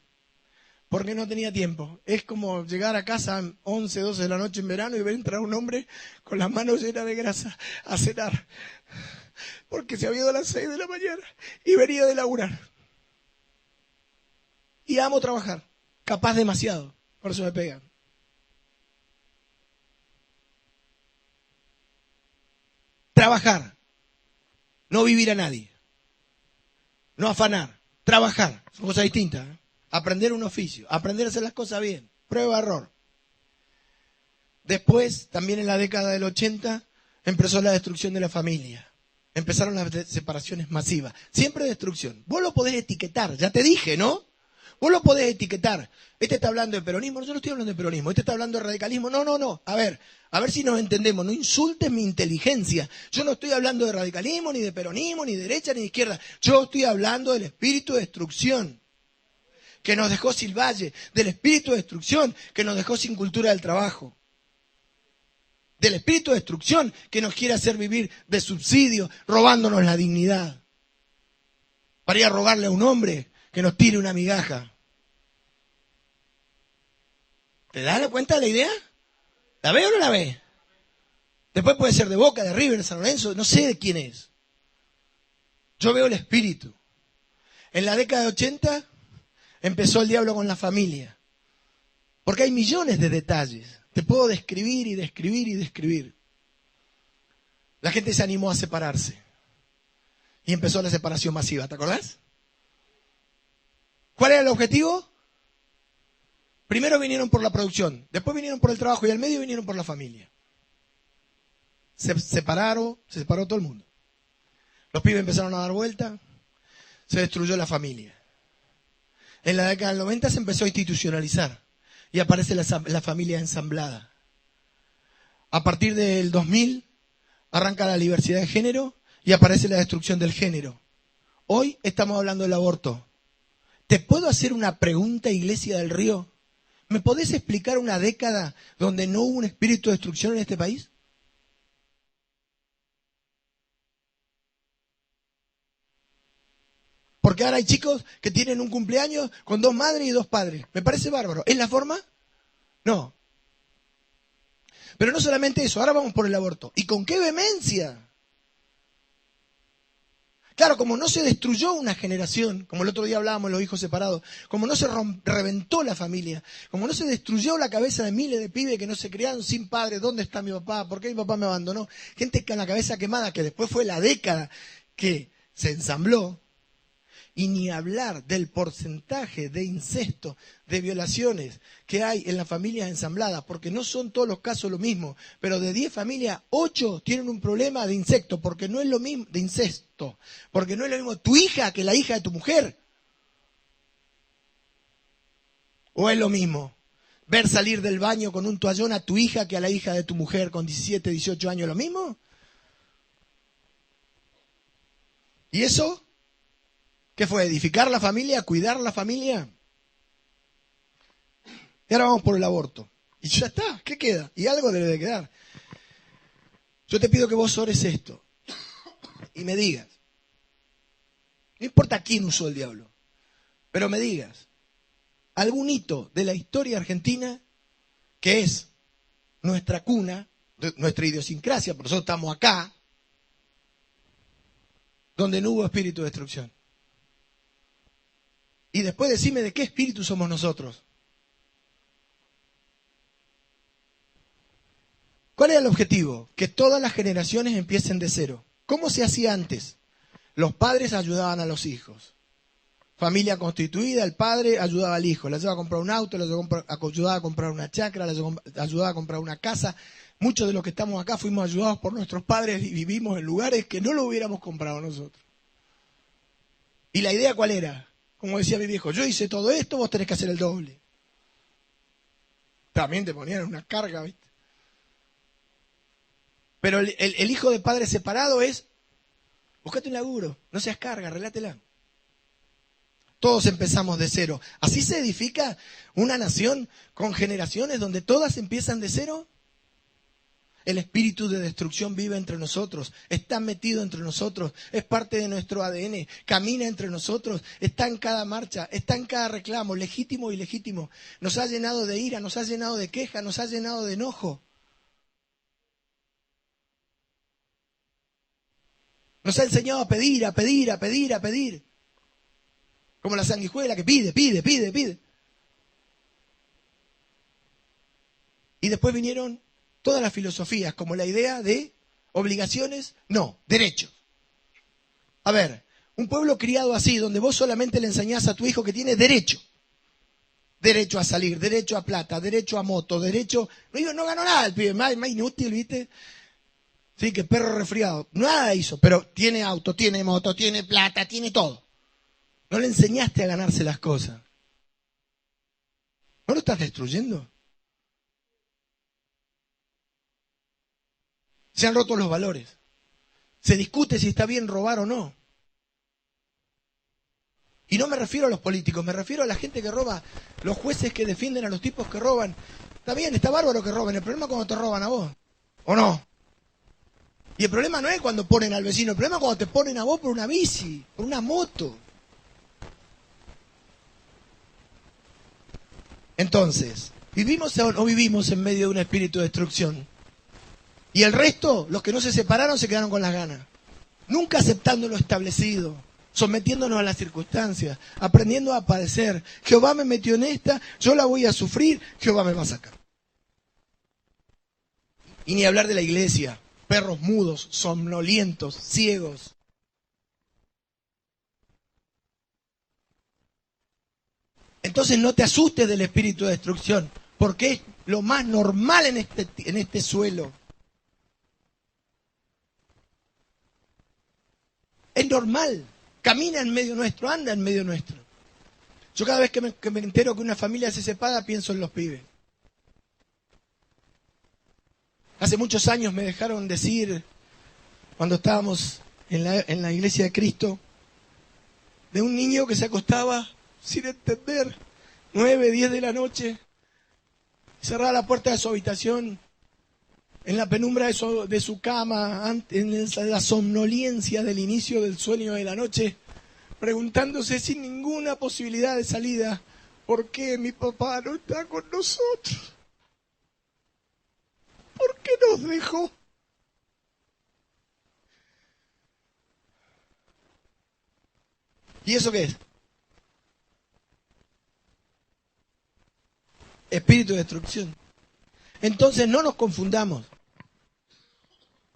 Porque no tenía tiempo. Es como llegar a casa a 11, 12 de la noche en verano y ver entrar un hombre con las manos llenas de grasa a cenar. Porque se había ido a las 6 de la mañana y venía de laburar. Y amo trabajar. Capaz demasiado. Por eso me pegan. Trabajar. No vivir a nadie. No afanar. Trabajar. Son cosas distintas, ¿eh? Aprender un oficio. Aprender a hacer las cosas bien. Prueba, error. Después, también en la década del 80, empezó la destrucción de la familia. Empezaron las separaciones masivas. Siempre destrucción. Vos lo podés etiquetar, ya te dije, ¿no? Vos lo podés etiquetar. Este está hablando de peronismo, no, yo no estoy hablando de peronismo. Este está hablando de radicalismo, no. A ver si nos entendemos. No insultes mi inteligencia. Yo no estoy hablando de radicalismo, ni de peronismo, ni de derecha, ni de izquierda. Yo estoy hablando del espíritu de destrucción que nos dejó sin valle, del espíritu de destrucción que nos dejó sin cultura del trabajo. Del espíritu de destrucción que nos quiere hacer vivir de subsidio, robándonos la dignidad. Para ir a rogarle a un hombre que nos tire una migaja. ¿Te das cuenta de la idea? ¿La ve o no la ve? Después puede ser de Boca, de River, de San Lorenzo, no sé de quién es. Yo veo el espíritu. En la década de 80 empezó el diablo con la familia. Porque hay millones de detalles. Te puedo describir y describir y describir. La gente se animó a separarse. Y empezó la separación masiva, ¿te acordás? ¿Cuál era el objetivo? Primero vinieron por la producción, después vinieron por el trabajo y al medio vinieron por la familia. Se separó todo el mundo. Los pibes empezaron a dar vuelta, se destruyó la familia. En la década del 90 se empezó a institucionalizar y aparece la familia ensamblada. A partir del 2000 arranca la diversidad de género y aparece la destrucción del género. Hoy estamos hablando del aborto. ¿Te puedo hacer una pregunta, Iglesia del Río? ¿Me podés explicar una década donde no hubo un espíritu de destrucción en este país? Porque ahora hay chicos que tienen un cumpleaños con 2 madres y 2 padres. Me parece bárbaro. ¿Es la forma? No. Pero no solamente eso, ahora vamos por el aborto. ¿Y con qué vehemencia? Claro, como no se destruyó una generación, como el otro día hablábamos de los hijos separados, como no se reventó la familia, como no se destruyó la cabeza de miles de pibes que no se criaron sin padre, ¿dónde está mi papá? ¿Por qué mi papá me abandonó? Gente con la cabeza quemada, que después fue la década que se ensambló. Y ni hablar del porcentaje de incesto, de violaciones que hay en las familias ensambladas, porque no son todos los casos lo mismo, pero de 10 familias, 8 tienen un problema de incesto, porque no es lo mismo, de incesto, porque no es lo mismo tu hija que la hija de tu mujer. ¿O es lo mismo ver salir del baño con un toallón a tu hija que a la hija de tu mujer con 17, 18 años? ¿Lo mismo? ¿Y eso? ¿Qué fue? ¿Edificar la familia? ¿Cuidar la familia? Y ahora vamos por el aborto. Y ya está, ¿qué queda? Y algo debe de quedar. Yo te pido que vos ores esto y me digas, no importa quién usó el diablo, pero me digas, algún hito de la historia argentina que es nuestra cuna, nuestra idiosincrasia, por eso estamos acá, donde no hubo espíritu de destrucción. Y después decime de qué espíritu somos nosotros. ¿Cuál era el objetivo? Que todas las generaciones empiecen de cero. ¿Cómo se hacía antes? Los padres ayudaban a los hijos. Familia constituida, el padre ayudaba al hijo. Le ayudaba a comprar un auto, le ayudaba a comprar una chacra, le ayudaba a comprar una casa. Muchos de los que estamos acá fuimos ayudados por nuestros padres y vivimos en lugares que no lo hubiéramos comprado nosotros. ¿Y la idea cuál era? Como decía mi viejo, yo hice todo esto, vos tenés que hacer el doble. También te ponían una carga, ¿viste? Pero el hijo de padre separado es, buscate un laburo, no seas carga, arreglátela. Todos empezamos de cero. ¿Así se edifica una nación con generaciones donde todas empiezan de cero? El espíritu de destrucción vive entre nosotros, está metido entre nosotros, es parte de nuestro ADN, camina entre nosotros, está en cada marcha, está en cada reclamo, legítimo e ilegítimo. Nos ha llenado de ira, nos ha llenado de queja, nos ha llenado de enojo. Nos ha enseñado a pedir, a pedir, a pedir, a pedir. Como la sanguijuela que pide, pide, pide, pide. Y después vinieron todas las filosofías, como la idea de obligaciones, no, derechos. A ver, un pueblo criado así, donde vos solamente le enseñás a tu hijo que tiene derecho. Derecho a salir, derecho a plata, derecho a moto, derecho... No ganó nada el pibe, más inútil, ¿viste? Sí, que perro resfriado. Nada hizo, pero tiene auto, tiene moto, tiene plata, tiene todo. No le enseñaste a ganarse las cosas. ¿No lo estás destruyendo? Se han roto los valores. Se discute si está bien robar o no. Y no me refiero a los políticos, me refiero a la gente que roba, los jueces que defienden a los tipos que roban. Está bien, está bárbaro que roben, el problema es cuando te roban a vos. ¿O no? Y el problema no es cuando ponen al vecino, el problema es cuando te ponen a vos por una bici, por una moto. Entonces, ¿vivimos o no vivimos en medio de un espíritu de destrucción? Y el resto, los que no se separaron, se quedaron con las ganas. Nunca aceptando lo establecido, sometiéndonos a las circunstancias, aprendiendo a padecer. Jehová me metió en esta, yo la voy a sufrir, Jehová me va a sacar. Y ni hablar de la iglesia, perros mudos, somnolientos, ciegos. Entonces no te asustes del espíritu de destrucción, porque es lo más normal en este suelo. Es normal, camina en medio nuestro, anda en medio nuestro. Yo cada vez que me entero que una familia se separa, pienso en los pibes. Hace muchos años me dejaron decir, cuando estábamos en la iglesia de Cristo, de un niño que se acostaba sin entender, 9, 10 de la noche, cerraba la puerta de su habitación, en la penumbra de su cama, en la somnolencia del inicio del sueño de la noche, preguntándose sin ninguna posibilidad de salida, ¿por qué mi papá no está con nosotros? ¿Por qué nos dejó? ¿Y eso qué es? Espíritu de destrucción. Entonces no nos confundamos.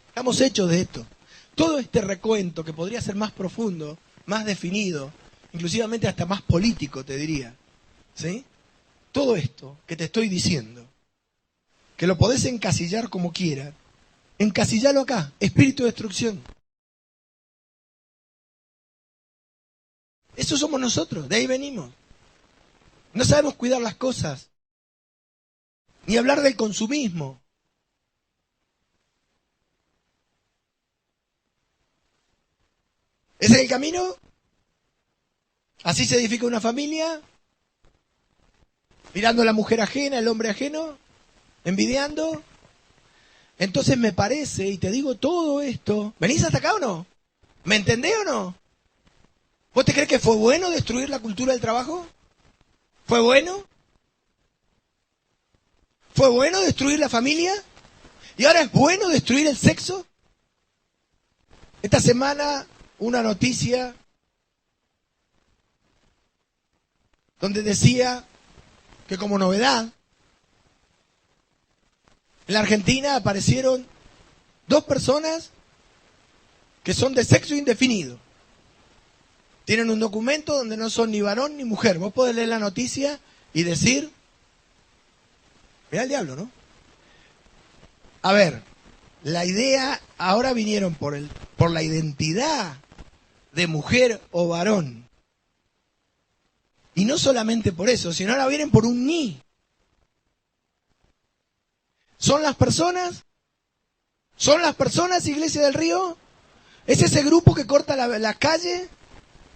Estamos hechos de esto. Todo este recuento, que podría ser más profundo, más definido, inclusivamente hasta más político, te diría, ¿sí? Todo esto que te estoy diciendo, que lo podés encasillar como quieras, encasillalo acá, espíritu de destrucción. Eso somos nosotros, de ahí venimos. No sabemos cuidar las cosas, ni hablar del consumismo. ¿Ese es el camino? ¿Así se edifica una familia? ¿Mirando a la mujer ajena, el hombre ajeno? ¿Envidiando? Entonces me parece, y te digo todo esto, ¿venís hasta acá o no? ¿Me entendés o no? ¿Vos te crees que fue bueno destruir la cultura del trabajo? ¿Fue bueno? ¿Fue bueno destruir la familia? ¿Y ahora es bueno destruir el sexo? Esta semana una noticia donde decía que como novedad, en la Argentina aparecieron 2 personas que son de sexo indefinido. Tienen un documento donde no son ni varón ni mujer. Vos podés leer la noticia y decir, mirá el diablo, ¿no? A ver, la idea, ahora vinieron por la identidad de mujer o varón. Y no solamente por eso, sino ahora vienen por un ni. ¿Son las personas? ¿Son las personas, Iglesia del Río? ¿Es ese grupo que corta la calle?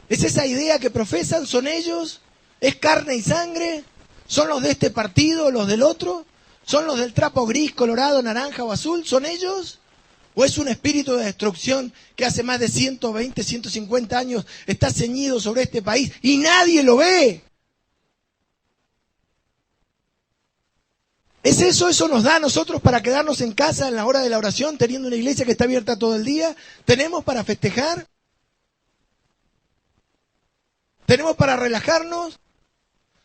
¿Es esa idea que profesan? ¿Son ellos? ¿Es carne y sangre? ¿Son los de este partido, los del otro? ¿Son los del trapo gris, colorado, naranja o azul? ¿Son ellos? ¿O es un espíritu de destrucción que hace más de 120, 150 años está ceñido sobre este país y nadie lo ve? ¿Es eso? ¿Eso nos da a nosotros para quedarnos en casa en la hora de la oración, teniendo una iglesia que está abierta todo el día? ¿Tenemos para festejar? ¿Tenemos para relajarnos?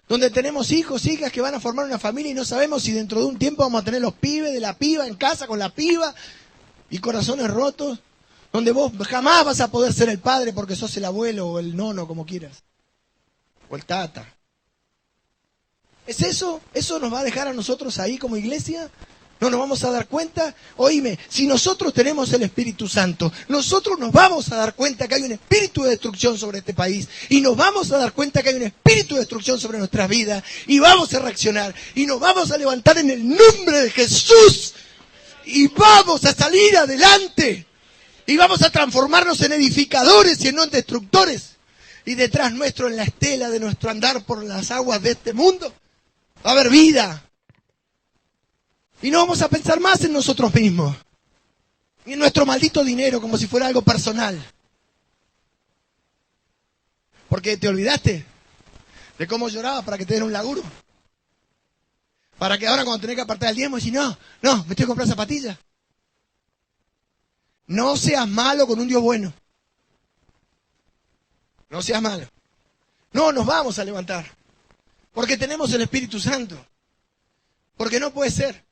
Donde tenemos hijos, hijas que van a formar una familia y no sabemos si dentro de un tiempo vamos a tener los pibes de la piba en casa con la piba y corazones rotos, donde vos jamás vas a poder ser el padre porque sos el abuelo o el nono, como quieras, o el tata. ¿Es eso? ¿Eso nos va a dejar a nosotros ahí como iglesia? ¿No nos vamos a dar cuenta? Oíme, si nosotros tenemos el Espíritu Santo, nosotros nos vamos a dar cuenta que hay un espíritu de destrucción sobre este país y nos vamos a dar cuenta que hay un espíritu de destrucción sobre nuestras vidas y vamos a reaccionar y nos vamos a levantar en el nombre de Jesús y vamos a salir adelante y vamos a transformarnos en edificadores y no en destructores. Y detrás nuestro, en la estela de nuestro andar por las aguas de este mundo, va a haber vida. Y no vamos a pensar más en nosotros mismos, ni en nuestro maldito dinero como si fuera algo personal. Porque te olvidaste de cómo lloraba para que te den un laburo. Para que ahora cuando tenés que apartar el diezmo, decís, no, me estoy comprando zapatillas. No seas malo con un Dios bueno. No seas malo. No, nos vamos a levantar. Porque tenemos el Espíritu Santo. Porque no puede ser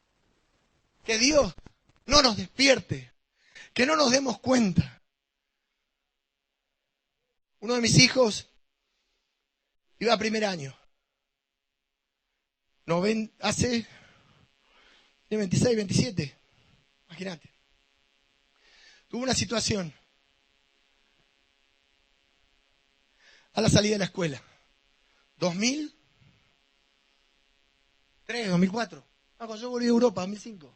que Dios no nos despierte, que no nos demos cuenta. Uno de mis hijos iba a primer año. Hace 26, 27. Imagínate. Tuvo una situación a la salida de la escuela. 2003, 2004. Cuando yo volví a Europa, 2005.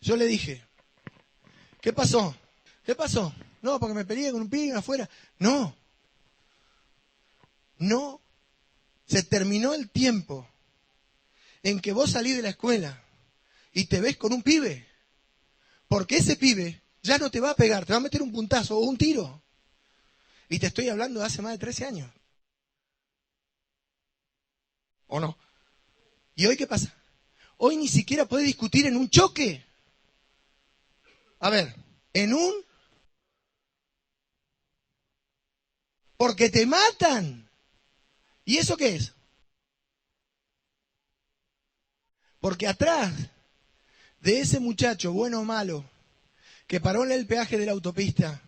Yo le dije, ¿qué pasó? ¿Qué pasó? No, porque me peleé con un pibe afuera. No. No. Se terminó el tiempo en que vos salís de la escuela y te ves con un pibe. Porque ese pibe ya no te va a pegar, te va a meter un puntazo o un tiro. Y te estoy hablando de hace más de 13 años. ¿O no? ¿Y hoy qué pasa? Hoy ni siquiera podés discutir en un choque. A ver, en un... Porque te matan. ¿Y eso qué es? Porque atrás de ese muchacho, bueno o malo, que paró en el peaje de la autopista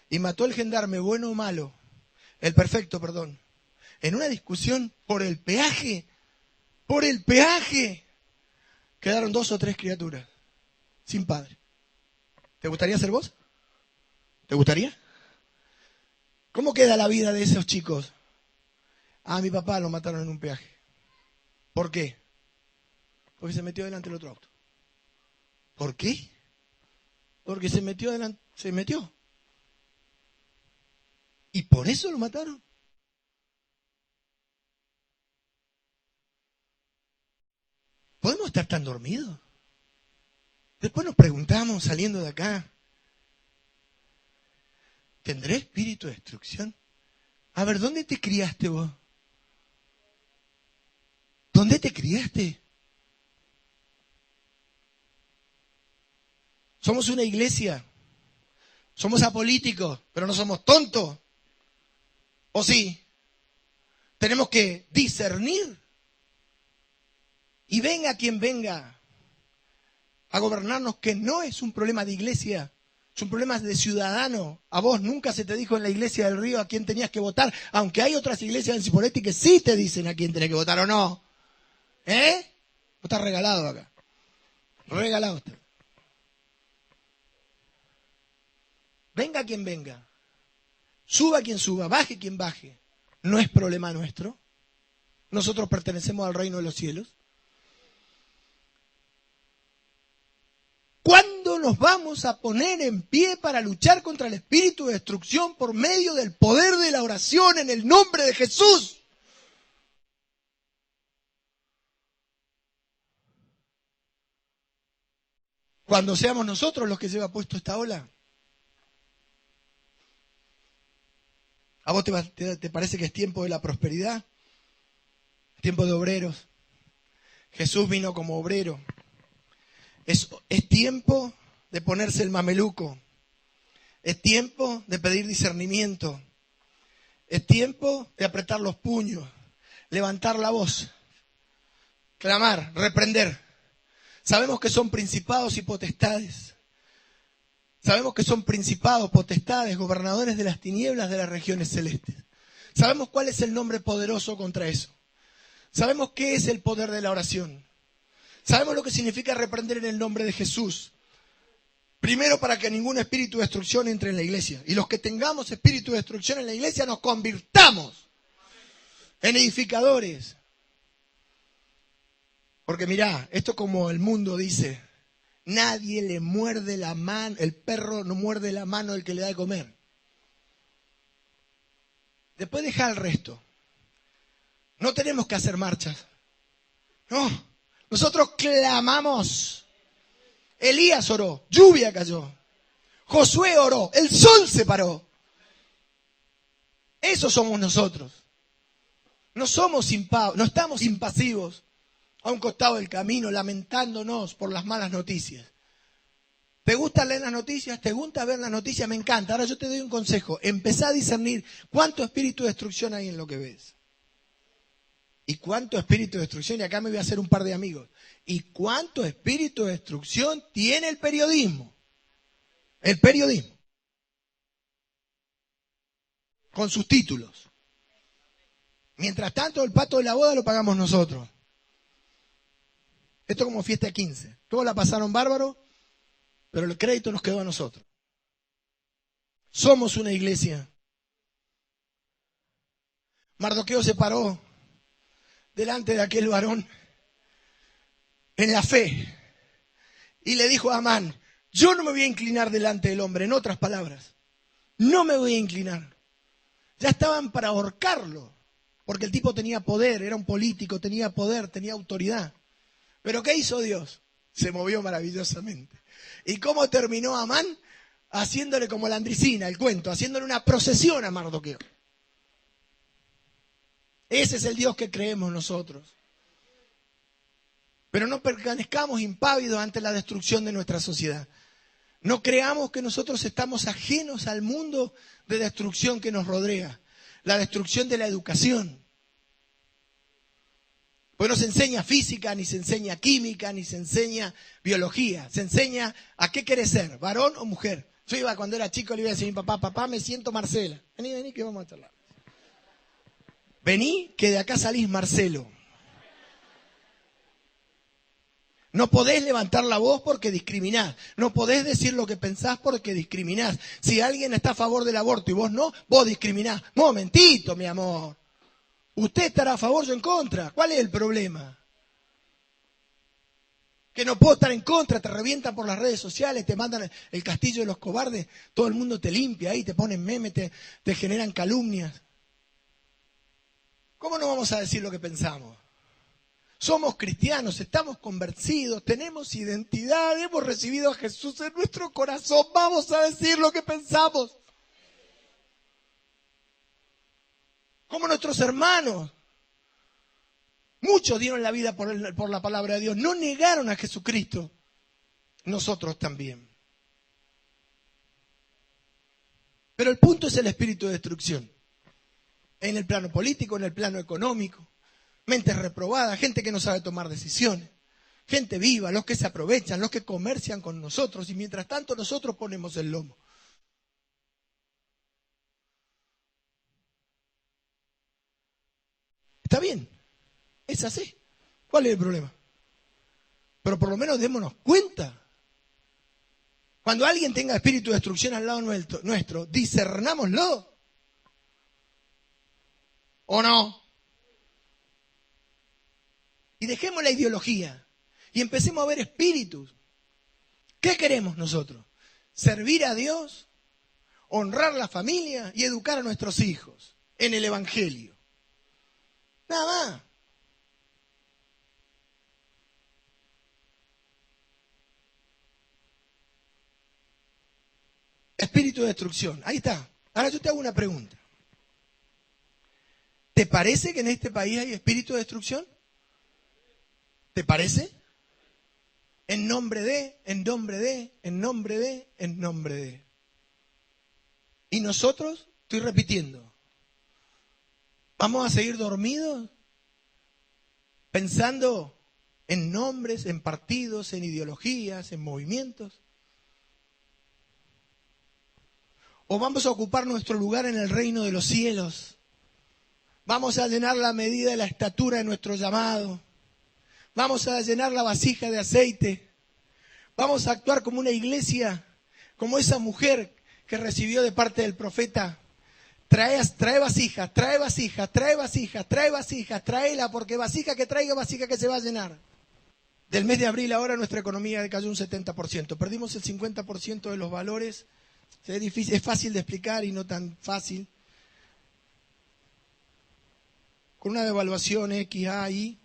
y mató al gendarme, bueno o malo, el perfecto, perdón, en una discusión por el peaje, quedaron 2 o 3 criaturas, sin padre. ¿Te gustaría ser vos? ¿Te gustaría? ¿Cómo queda la vida de esos chicos? Ah, mi papá lo mataron en un peaje. ¿Por qué? Porque se metió delante del otro auto. ¿Por qué? Porque se metió delante, se metió. ¿Y por eso lo mataron? ¿Podemos estar tan dormidos? Después nos preguntamos saliendo de acá, ¿tendré espíritu de destrucción? A ver, ¿dónde te criaste vos? ¿Dónde te criaste? Somos una iglesia, somos apolíticos, pero no somos tontos. ¿O sí? Tenemos que discernir. Y venga quien venga a gobernarnos, que no es un problema de iglesia, es un problema de ciudadano. A vos nunca se te dijo en la iglesia del Río a quién tenías que votar, aunque hay otras iglesias en Cipolletti que sí te dicen a quién tenés que votar o no. ¿Eh? Vos estás regalado acá. Regalado está. Venga quien venga. Suba quien suba, baje quien baje. No es problema nuestro. Nosotros pertenecemos al reino de los cielos. ¿Cuándo nos vamos a poner en pie para luchar contra el espíritu de destrucción por medio del poder de la oración en el nombre de Jesús? Cuando seamos nosotros los que lleva puesto esta ola. ¿A vos te parece que es tiempo de la prosperidad? Tiempo de obreros. Jesús vino como obrero. Es tiempo de ponerse el mameluco. Es tiempo de pedir discernimiento. Es tiempo de apretar los puños, levantar la voz, clamar, reprender. Sabemos que son principados y potestades. Sabemos que son principados, potestades, gobernadores de las tinieblas de las regiones celestes. Sabemos cuál es el nombre poderoso contra eso. Sabemos qué es el poder de la oración. Sabemos lo que significa reprender en el nombre de Jesús. Primero, para que ningún espíritu de destrucción entre en la iglesia. Y los que tengamos espíritu de destrucción en la iglesia nos convirtamos en edificadores. Porque mirá, esto como el mundo dice, nadie le muerde la mano, el perro no muerde la mano del que le da de comer. Después deja el resto. No tenemos que hacer marchas. No, nosotros clamamos. Elías oró, lluvia cayó. Josué oró, el sol se paró. Eso somos nosotros. No estamos impasivos a un costado del camino lamentándonos por las malas noticias. ¿Te gusta leer las noticias? ¿Te gusta ver las noticias? Me encanta. Ahora yo te doy un consejo. Empezá a discernir cuánto espíritu de destrucción hay en lo que ves. ¿Y cuánto espíritu de destrucción? Y acá me voy a hacer un par de amigos. ¿Y cuánto espíritu de destrucción tiene el periodismo? El periodismo. Con sus títulos. Mientras tanto, el pato de la boda lo pagamos nosotros. Esto como fiesta de 15. Todos la pasaron bárbaro, pero el crédito nos quedó a nosotros. Somos una iglesia. Mardoqueo se paró delante de aquel varón en la fe y le dijo a Amán, yo no me voy a inclinar delante del hombre, en otras palabras, no me voy a inclinar. Ya estaban para ahorcarlo, porque el tipo tenía poder, era un político, tenía poder, tenía autoridad. Pero ¿qué hizo Dios? Se movió maravillosamente. ¿Y cómo terminó Amán? Haciéndole como la Andricina, el cuento, haciéndole una procesión a Mardoqueo. Ese es el Dios que creemos nosotros. Pero no permanezcamos impávidos ante la destrucción de nuestra sociedad. No creamos que nosotros estamos ajenos al mundo de destrucción que nos rodea. La destrucción de la educación. Pues no se enseña física, ni se enseña química, ni se enseña biología. Se enseña a qué querés ser, varón o mujer. Yo iba cuando era chico, le iba a decir a mi papá, papá, me siento Marcela. Vení, que vamos a charlar. Vení, que de acá salís Marcelo. No podés levantar la voz porque discriminás. No podés decir lo que pensás porque discriminás. Si alguien está a favor del aborto y vos no, vos discriminás. Momentito, mi amor. Usted estará a favor, yo en contra. ¿Cuál es el problema? Que no puedo estar en contra, te revientan por las redes sociales, te mandan el castillo de los cobardes, todo el mundo te limpia ahí, te ponen memes, te generan calumnias. ¿Cómo no vamos a decir lo que pensamos? Somos cristianos, estamos convencidos, tenemos identidad, hemos recibido a Jesús en nuestro corazón. Vamos a decir lo que pensamos. Como nuestros hermanos. Muchos dieron la vida por la palabra de Dios. No negaron a Jesucristo. Nosotros también. Pero el punto es el espíritu de destrucción. En el plano político, en el plano económico. Mentes reprobadas, gente que no sabe tomar decisiones. Gente viva, los que se aprovechan, los que comercian con nosotros. Y mientras tanto nosotros ponemos el lomo. Está bien. Es así. ¿Cuál es el problema? Pero por lo menos démonos cuenta. Cuando alguien tenga espíritu de destrucción al lado nuestro, discernámoslo. ¿O no? Y dejemos la ideología y empecemos a ver espíritus. ¿Qué queremos nosotros? Servir a Dios, honrar la familia y educar a nuestros hijos en el Evangelio. Nada más. Espíritu de destrucción. Ahí está. Ahora yo te hago una pregunta. ¿Te parece que en este país hay espíritu de destrucción? ¿Te parece? En nombre de, en nombre de, en nombre de, en nombre de. Y nosotros, estoy repitiendo, ¿vamos a seguir dormidos? Pensando en nombres, en partidos, en ideologías, en movimientos. ¿O vamos a ocupar nuestro lugar en el reino de los cielos? Vamos a llenar la medida de la estatura de nuestro llamado. Vamos a llenar la vasija de aceite. Vamos a actuar como una iglesia, como esa mujer que recibió de parte del profeta. Trae vasijas, trae vasijas, trae vasijas, trae vasijas, tráela, porque vasija que traiga, vasija que se va a llenar. Del mes de abril ahora nuestra economía decayó un 70%. Perdimos el 50% de los valores. Es difícil, es fácil de explicar y no tan fácil. Con una devaluación X, A, Y.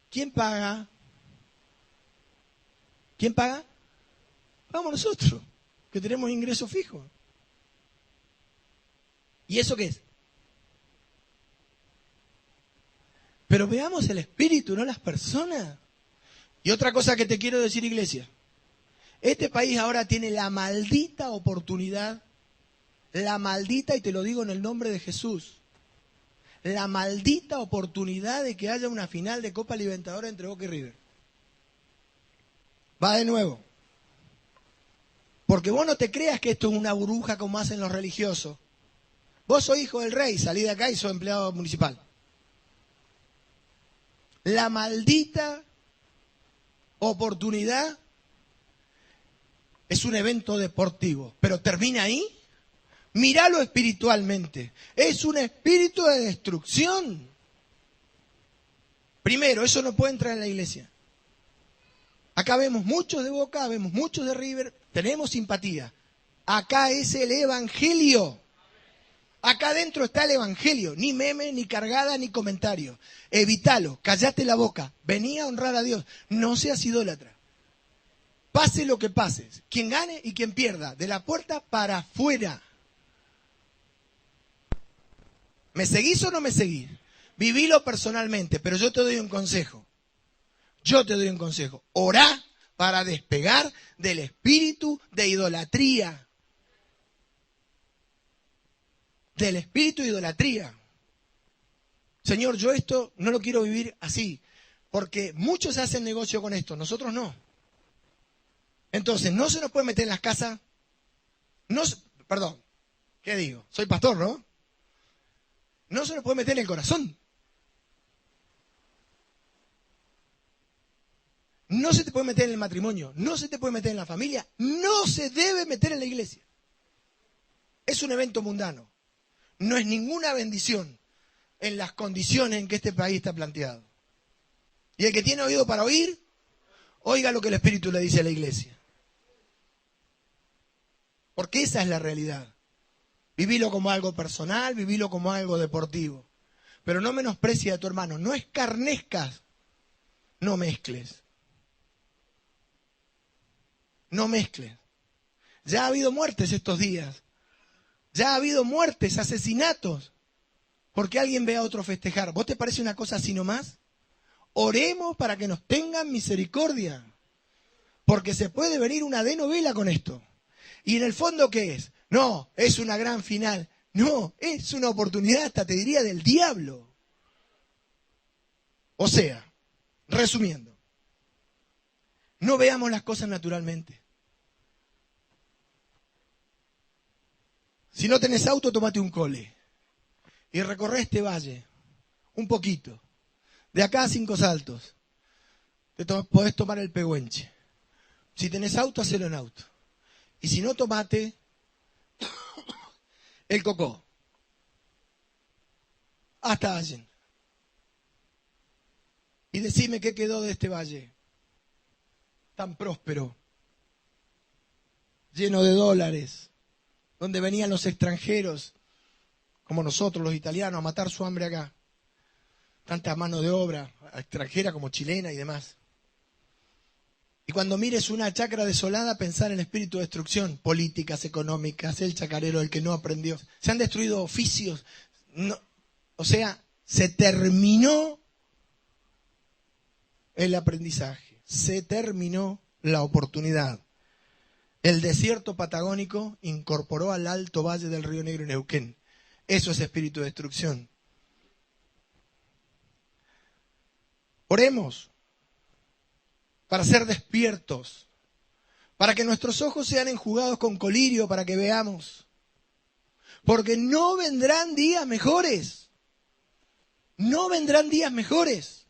¿Quién paga? ¿Quién paga? Pagamos nosotros, que tenemos ingresos fijos. ¿Y eso qué es? Pero veamos el espíritu, no las personas. Y otra cosa que te quiero decir, iglesia. Este país ahora tiene la maldita oportunidad, la maldita, y te lo digo en el nombre de Jesús, la maldita oportunidad de que haya una final de Copa Libertadores entre Boca y River. Va de nuevo. Porque vos no te creas que esto es una burbuja como hacen los religiosos. Vos sos hijo del rey, salí de acá y sos empleado municipal. La maldita oportunidad es un evento deportivo, pero termina ahí. Míralo espiritualmente. Es un espíritu de destrucción. Primero, eso no puede entrar en la iglesia. Acá vemos muchos de Boca, vemos muchos de River, tenemos simpatía. Acá es el Evangelio. Acá adentro está el Evangelio. Ni meme, ni cargada, ni comentario. Evítalo, callate la boca. Vení a honrar a Dios. No seas idólatra. Pase lo que pase. Quien gane y quien pierda. De la puerta para afuera. ¿Me seguís o no me seguís? Vivilo personalmente, pero yo te doy un consejo. Yo te doy un consejo. Orá para despegar del espíritu de idolatría. Del espíritu de idolatría. Señor, yo esto no lo quiero vivir así, porque muchos hacen negocio con esto, nosotros no. Entonces, no se nos puede meter en las casas, perdón, ¿qué digo? Soy pastor, ¿no? No se nos puede meter en el corazón. No se te puede meter en el matrimonio, no se te puede meter en la familia, no se debe meter en la iglesia. Es un evento mundano. No es ninguna bendición en las condiciones en que este país está planteado. Y el que tiene oído para oír, oiga lo que el Espíritu le dice a la iglesia. Porque esa es la realidad. Vivilo como algo personal, vivilo como algo deportivo. Pero no menosprecies a tu hermano, no escarnezcas, no mezcles. No mezcles. Ya ha habido muertes estos días. Ya ha habido muertes, asesinatos, porque alguien ve a otro festejar. ¿Vos te parece una cosa así nomás? Oremos para que nos tengan misericordia, porque se puede venir una novela con esto. ¿Y en el fondo qué es? No, es una gran final. No, es una oportunidad, hasta te diría, del diablo. O sea, resumiendo, no veamos las cosas naturalmente. Si no tenés auto, tomate un cole y recorre este valle, un poquito. De acá a 5 Saltos, podés tomar el Pehuenche. Si tenés auto, hacelo en auto. Y si no, tomate el Cocó. Hasta Allen. Y decime qué quedó de este valle tan próspero, lleno de dólares, donde venían los extranjeros, como nosotros los italianos, a matar su hambre acá. Tanta mano de obra extranjera como chilena y demás. Y cuando mires una chacra desolada, pensar en el espíritu de destrucción, políticas, económicas, el chacarero, el que no aprendió. Se han destruido oficios. O sea, se terminó el aprendizaje. Se terminó la oportunidad. El desierto patagónico incorporó al alto valle del Río Negro y Neuquén. Eso es espíritu de destrucción. Oremos para ser despiertos, para que nuestros ojos sean enjugados con colirio, para que veamos. Porque no vendrán días mejores. No vendrán días mejores.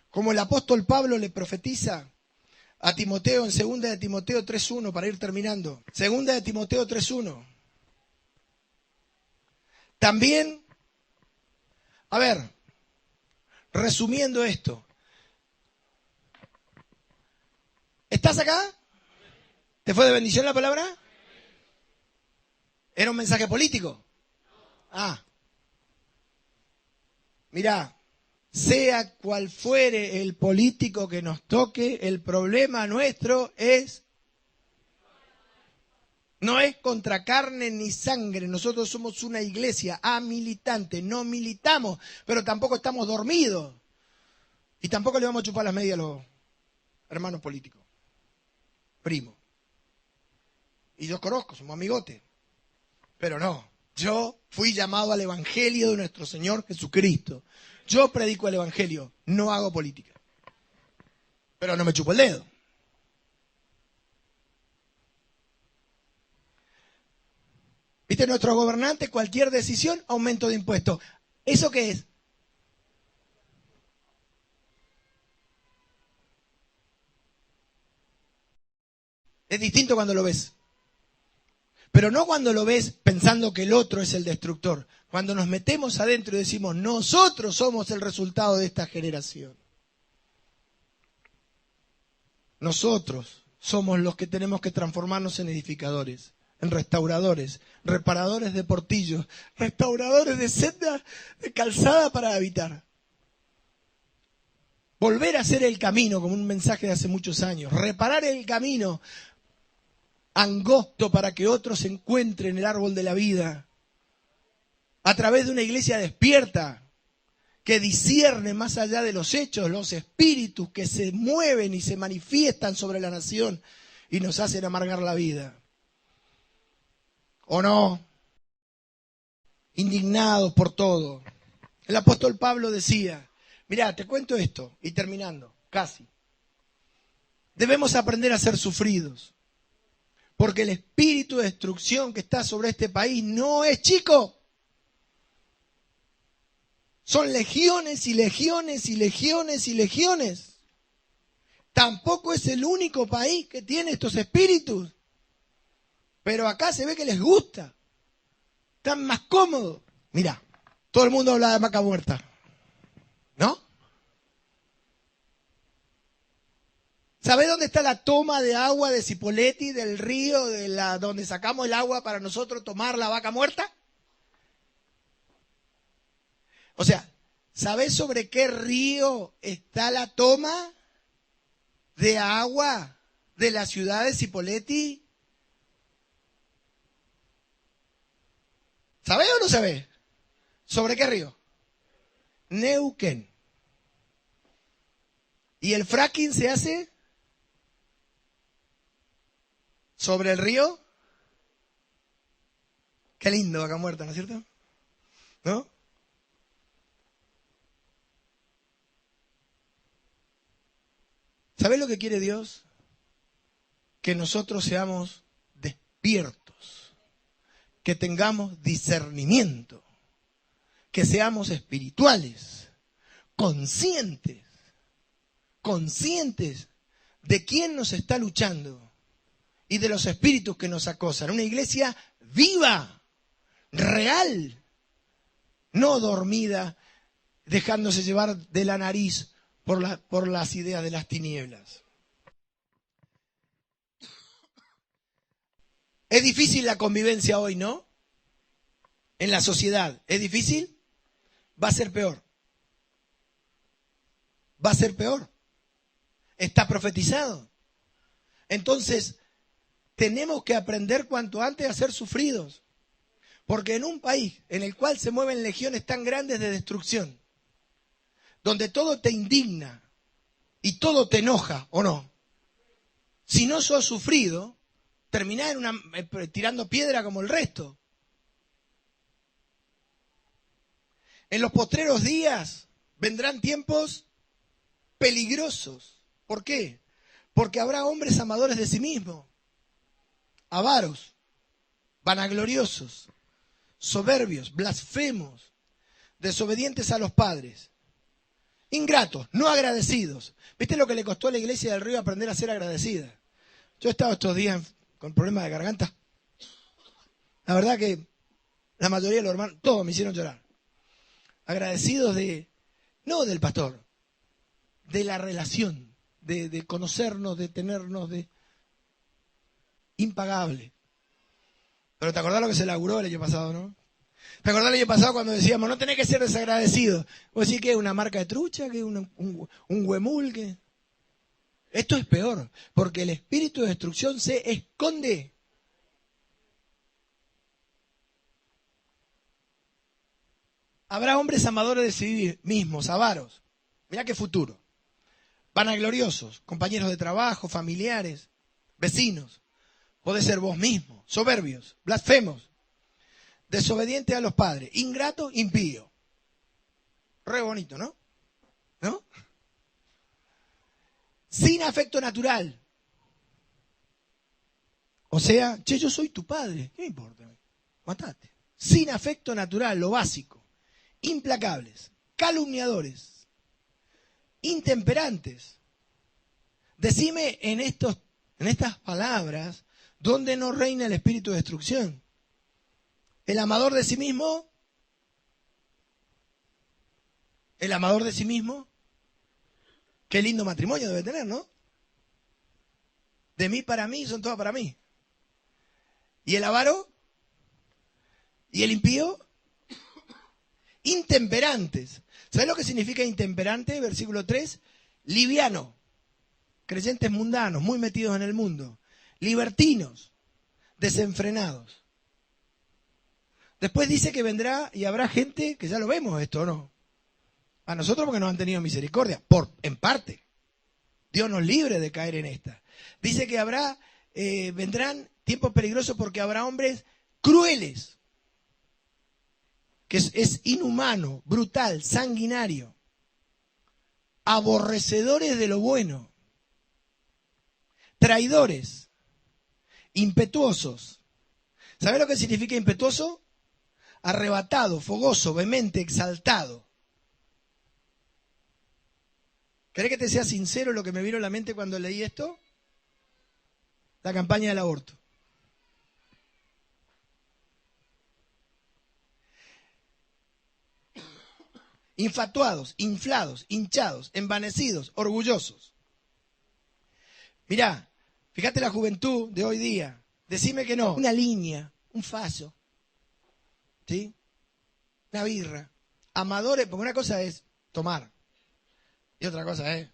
Como el apóstol Pablo le profetiza a Timoteo en 2 de Timoteo 3.1, para ir terminando. 2 de Timoteo 3.1. También, a ver, resumiendo esto. ¿Estás acá? ¿Te fue de bendición la palabra? ¿Era un mensaje político? Mirá, sea cual fuere el político que nos toque, el problema nuestro no es contra carne ni sangre. Nosotros somos una iglesia militante, no militamos, pero tampoco estamos dormidos. Y tampoco le vamos a chupar las medias a los hermanos políticos, primos. Y yo conozco, somos amigotes. Pero no, yo fui llamado al Evangelio de nuestro Señor Jesucristo. Yo predico el Evangelio, no hago política. Pero no me chupo el dedo. ¿Viste? Nuestros gobernantes, cualquier decisión, aumento de impuestos. ¿Eso qué es? Es distinto cuando lo ves. Pero no cuando lo ves pensando que el otro es el destructor. Cuando nos metemos adentro y decimos, nosotros somos el resultado de esta generación. Nosotros somos los que tenemos que transformarnos en edificadores, en restauradores, reparadores de portillos, restauradores de sendas, de calzada para habitar. Volver a hacer el camino, como un mensaje de hace muchos años. Reparar el camino angosto para que otros encuentren el árbol de la vida. A través de una iglesia despierta, que discierne más allá de los hechos, los espíritus que se mueven y se manifiestan sobre la nación y nos hacen amargar la vida. ¿O no? Indignados por todo. El apóstol Pablo decía, mirá, te cuento esto, y terminando, casi. Debemos aprender a ser sufridos, porque el espíritu de destrucción que está sobre este país no es chico. Son legiones y legiones y legiones y legiones. Tampoco es el único país que tiene estos espíritus. Pero acá se ve que les gusta. Están más cómodos. Mirá, todo el mundo habla de vaca muerta. ¿No? ¿Sabés dónde está la toma de agua de Cipolletti, del río, donde sacamos el agua para nosotros tomar la vaca muerta? O sea, ¿sabés sobre qué río está la toma de agua de la ciudad de Cipolletti? ¿Sabés o no sabés? ¿Sobre qué río? Neuquén. ¿Y el fracking se hace sobre el río? Qué lindo, vaca muerta, ¿no es cierto? ¿No? ¿Sabés lo que quiere Dios? Que nosotros seamos despiertos, que tengamos discernimiento, que seamos espirituales, conscientes de quién nos está luchando y de los espíritus que nos acosan. Una iglesia viva, real, no dormida, dejándose llevar de la nariz por las ideas de las tinieblas. Es difícil la convivencia hoy, ¿no? En la sociedad. ¿Es difícil? Va a ser peor. Va a ser peor. Está profetizado. Entonces, tenemos que aprender cuanto antes a ser sufridos. Porque en un país en el cual se mueven legiones tan grandes de destrucción, donde todo te indigna y todo te enoja, ¿o no? Si no sos sufrido, terminás tirando piedra como el resto. En los postreros días vendrán tiempos peligrosos. ¿Por qué? Porque habrá hombres amadores de sí mismos, avaros, vanagloriosos, soberbios, blasfemos, desobedientes a los padres, ingratos, no agradecidos. ¿Viste lo que le costó a la iglesia del Río aprender a ser agradecida? Yo he estado estos días con problemas de garganta. La verdad que la mayoría de los hermanos, todos me hicieron llorar. Agradecidos no del pastor, de la relación, de conocernos, de tenernos, impagable. Pero te acordás lo que se laburó el año pasado, ¿no? ¿Te acordás el año pasado cuando decíamos, no tenés que ser desagradecido? ¿Vos decís que es una marca de trucha, que es un huemul? Que... Esto es peor, porque el espíritu de destrucción se esconde. Habrá hombres amadores de sí mismos, avaros. Mirá qué futuro. Vanagloriosos, compañeros de trabajo, familiares, vecinos. Podés ser vos mismo, soberbios, blasfemos, desobedientes a los padres, ingrato, impío. Re bonito, ¿no? ¿No? Sin afecto natural. O sea, che, yo soy tu padre, ¿qué me importa? Matate. Sin afecto natural, lo básico. Implacables, calumniadores, intemperantes. Decime en estas palabras, ¿dónde no reina el espíritu de destrucción? El amador de sí mismo. El amador de sí mismo. Qué lindo matrimonio debe tener, ¿no? De mí para mí son todas para mí. ¿Y el avaro? ¿Y el impío? Intemperantes. ¿Sabes lo que significa intemperante? Versículo 3. Liviano. Creyentes mundanos, muy metidos en el mundo. Libertinos. Desenfrenados. Después dice que vendrá y habrá gente, que ya lo vemos esto, ¿no? A nosotros porque nos han tenido misericordia, en parte. Dios nos libre de caer en esta. Dice que vendrán tiempos peligrosos porque habrá hombres crueles, que es inhumano, brutal, sanguinario, aborrecedores de lo bueno, traidores, impetuosos. ¿Sabes lo que significa impetuoso? Arrebatado, fogoso, vehemente, exaltado. ¿Querés que te sea sincero lo que me vino a la mente cuando leí esto? La campaña del aborto. Infatuados, inflados, hinchados, envanecidos, orgullosos. Mirá, fíjate la juventud de hoy día. Decime que no. Una línea, un faso, ¿sí? Una birra. Amadores, porque una cosa es tomar y otra cosa es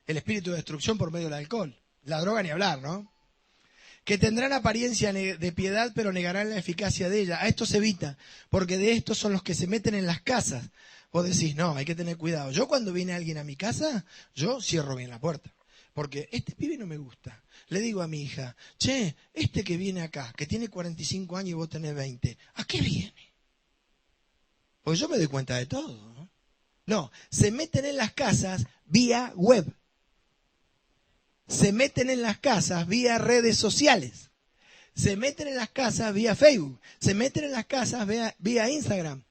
el espíritu de destrucción por medio del alcohol. La droga ni hablar, ¿no? Que tendrán apariencia de piedad, pero negarán la eficacia de ella. A esto se evita, porque de estos son los que se meten en las casas. Vos decís, no, hay que tener cuidado. Yo cuando viene alguien a mi casa, yo cierro bien la puerta. Porque este pibe no me gusta. Le digo a mi hija, che, este que viene acá, que tiene 45 años y vos tenés 20, ¿a qué viene? Porque yo me doy cuenta de todo, ¿no? No, se meten en las casas vía web. Se meten en las casas vía redes sociales. Se meten en las casas vía Facebook. Se meten en las casas vía Instagram.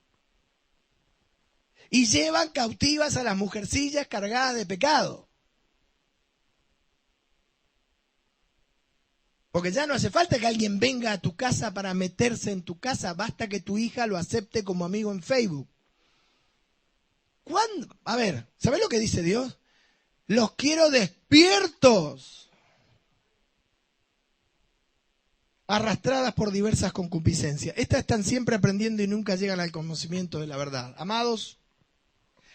Y llevan cautivas a las mujercillas cargadas de pecado. Porque ya no hace falta que alguien venga a tu casa para meterse en tu casa. Basta que tu hija lo acepte como amigo en Facebook. ¿Cuándo? A ver, ¿sabés lo que dice Dios? Los quiero despiertos, arrastradas por diversas concupiscencias. Estas están siempre aprendiendo y nunca llegan al conocimiento de la verdad. Amados,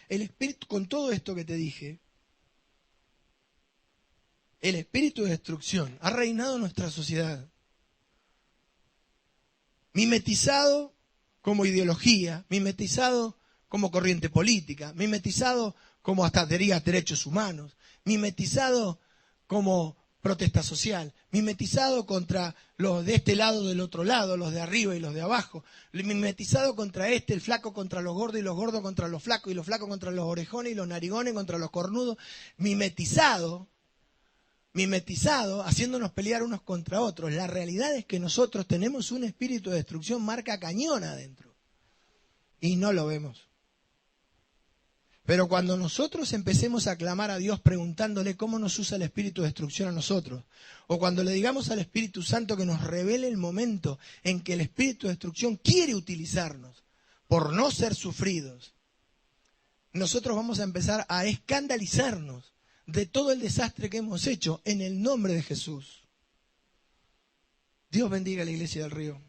el espíritu, con todo esto que te dije, el espíritu de destrucción ha reinado en nuestra sociedad. Mimetizado como ideología, mimetizado como corriente política, mimetizado como hasta derechos humanos, mimetizado como protesta social, mimetizado contra los de este lado, del otro lado, los de arriba y los de abajo, mimetizado contra el flaco contra los gordos y los gordos contra los flacos y los flacos contra los orejones y los narigones contra los cornudos, mimetizado, haciéndonos pelear unos contra otros. La realidad es que nosotros tenemos un espíritu de destrucción marca cañón adentro y no lo vemos. Pero cuando nosotros empecemos a clamar a Dios preguntándole cómo nos usa el espíritu de destrucción a nosotros, o cuando le digamos al Espíritu Santo que nos revele el momento en que el espíritu de destrucción quiere utilizarnos por no ser sufridos, nosotros vamos a empezar a escandalizarnos de todo el desastre que hemos hecho en el nombre de Jesús. Dios bendiga a la Iglesia del Río.